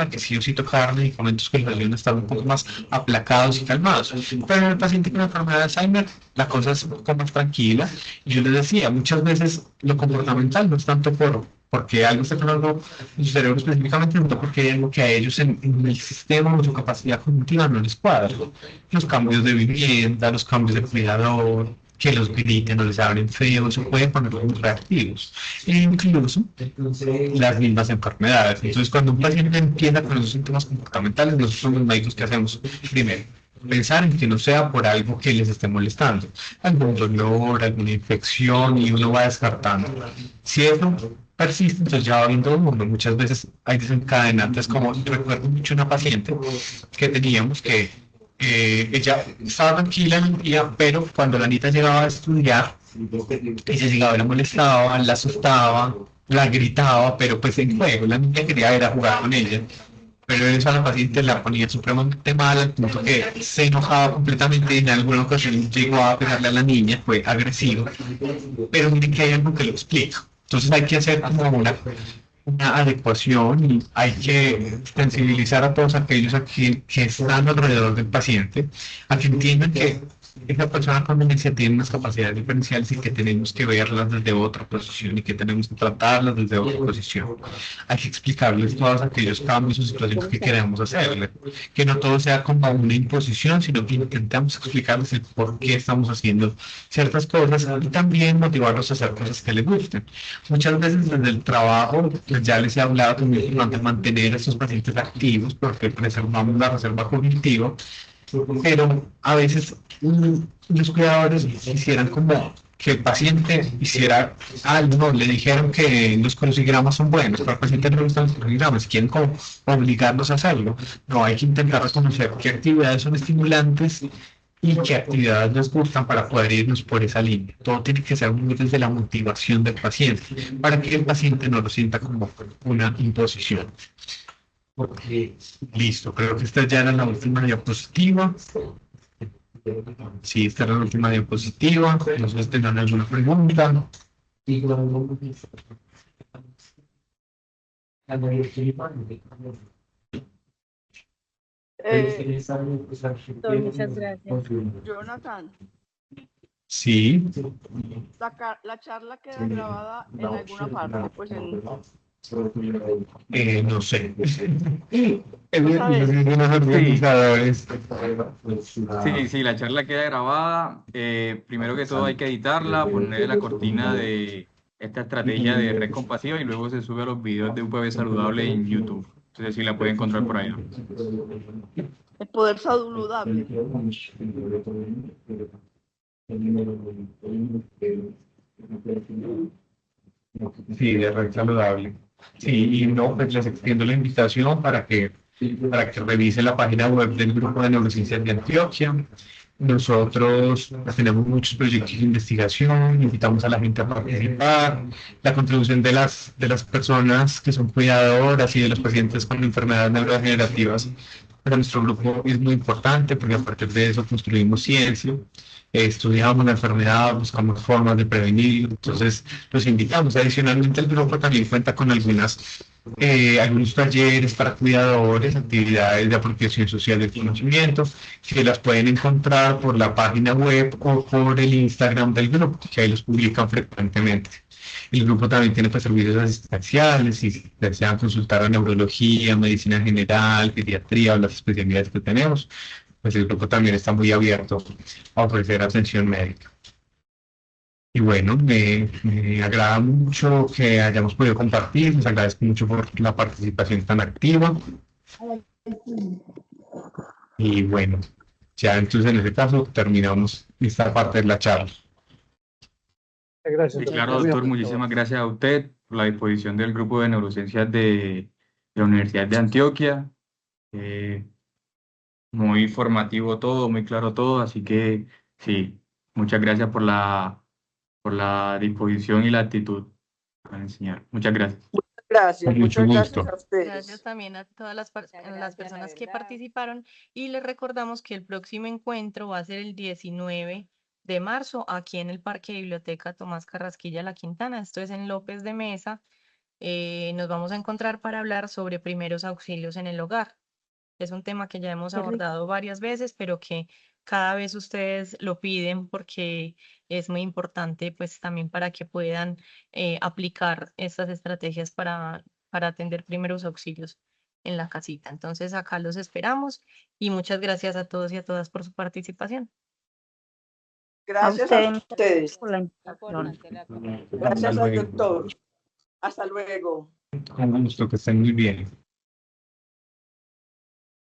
que sí o sí tocar medicamentos que les ayuden a estar un poco más aplacados y calmados. Pero en el paciente con enfermedad de Alzheimer, la cosa es un poco más tranquila. Y yo les decía, muchas veces lo comportamental no es tanto porque algo está pasando en su cerebro específicamente, sino porque hay algo que a ellos en el sistema o su capacidad cognitiva no les cuadra. Los cambios de vivienda, los cambios de cuidador, que los griten o les hablen feo, eso puede ponerlos muy reactivos. E incluso las mismas enfermedades. Entonces, cuando un paciente empieza con esos síntomas comportamentales, nosotros los médicos, ¿qué hacemos? Primero, pensar en que no sea por algo que les esté molestando, algún dolor, alguna infección, y uno va descartando. Si eso persiste, entonces ya va viendo el mundo. Muchas veces hay desencadenantes, como recuerdo mucho una paciente que teníamos que ella estaba tranquila en el día, pero cuando la niña llegaba a estudiar, ella llegaba y la molestaba, la asustaba, la gritaba, pero pues en juego, la niña quería ir a jugar con ella. Pero eso a la paciente la ponía supremamente mal, al punto que se enojaba completamente y en alguna ocasión llegó a pegarle a la niña, fue agresivo. Pero miren que hay algo que lo explica. Entonces hay que hacer como una adecuación y hay que sensibilizar a todos aquellos que están alrededor del paciente, a que entiendan que esa persona con demencia tiene unas capacidades diferenciales y que tenemos que verlas desde otra posición y que tenemos que tratarlas desde otra posición. Hay que explicarles todos aquellos cambios o situaciones que queremos hacerle, que no todo sea como una imposición, sino que intentamos explicarles el por qué estamos haciendo ciertas cosas y también motivarlos a hacer cosas que les gusten. Muchas veces desde el trabajo, pues ya les he hablado que es muy importante mantener a estos pacientes activos porque preservamos la reserva cognitiva, pero a veces los cuidadores quisieran como que el paciente hiciera algo, le dijeron que los crucigramas son buenos, pero al paciente no le gustan los crucigramas, quieren como obligarlos a hacerlo. No, hay que intentar reconocer qué actividades son estimulantes y qué actividades les gustan para poder irnos por esa línea. Todo tiene que ser muy desde la motivación del paciente, para que el paciente no lo sienta como una imposición. Okay. Listo, creo que esta ya era la última diapositiva. Sí, esta era la última diapositiva. No sé si tendrán alguna pregunta. Muchas gracias. Jonathan, Sí. la charla queda grabada en alguna parte, pues en... No sé. Sí, la charla queda grabada. Primero que todo hay que editarla, ponerle la cortina de esta estrategia de red compasiva y luego se sube a los videos de UPB Saludable en YouTube. Entonces sí la pueden encontrar por ahí. El poder saludable. Sí, de red saludable. Sí, y no, pues les extiendo la invitación para que revisen la página web del Grupo de Neurociencias de Antioquia. Nosotros pues, tenemos muchos proyectos de investigación, invitamos a la gente a participar. La contribución de las personas que son cuidadoras y de los pacientes con enfermedades neurodegenerativas para nuestro grupo es muy importante porque a partir de eso construimos ciencia, estudiamos la enfermedad, buscamos formas de prevenir. Entonces los invitamos. Adicionalmente el grupo también cuenta con algunos talleres para cuidadores, actividades de apropiación social del conocimiento, que las pueden encontrar por la página web o por el Instagram del grupo, que ahí los publican frecuentemente. El grupo también tiene pues, servicios asistenciales y si desean consultar a neurología, medicina general, pediatría o las especialidades que tenemos, pues el grupo también está muy abierto a ofrecer atención médica. Y bueno, me agrada mucho que hayamos podido compartir, les agradezco mucho por la participación tan activa. Y bueno, ya entonces en este caso terminamos esta parte de la charla. Gracias. Sí, claro, doctor, muchísimas gracias a usted por la disposición del Grupo de Neurociencias de la Universidad de Antioquia. Muy formativo todo, muy claro todo, así que sí, muchas gracias por la disposición y la actitud para enseñar. Muchas gracias. Gracias, Mucho muchas gusto. gracias a ustedes. Gracias también a todas las gracias, personas la que verdad. participaron y les recordamos que el próximo encuentro va a ser el 19 de marzo aquí en el Parque Biblioteca Tomás Carrasquilla La Quintana. Esto es en López de Mesa. Nos vamos a encontrar para hablar sobre primeros auxilios en el hogar. Es un tema que ya hemos Qué rico. abordado varias veces, pero que cada vez ustedes lo piden porque es muy importante, pues también para que puedan aplicar estas estrategias para atender primeros auxilios en la casita. Entonces acá los esperamos y muchas gracias a todos y a todas por su participación. Gracias a ustedes. Por la invitación. Gracias al doctor. Hasta luego. Con gusto, que estén muy bien.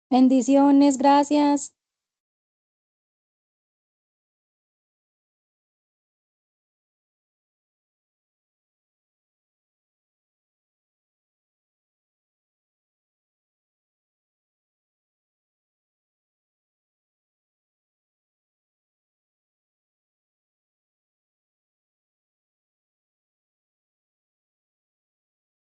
Bendiciones, gracias.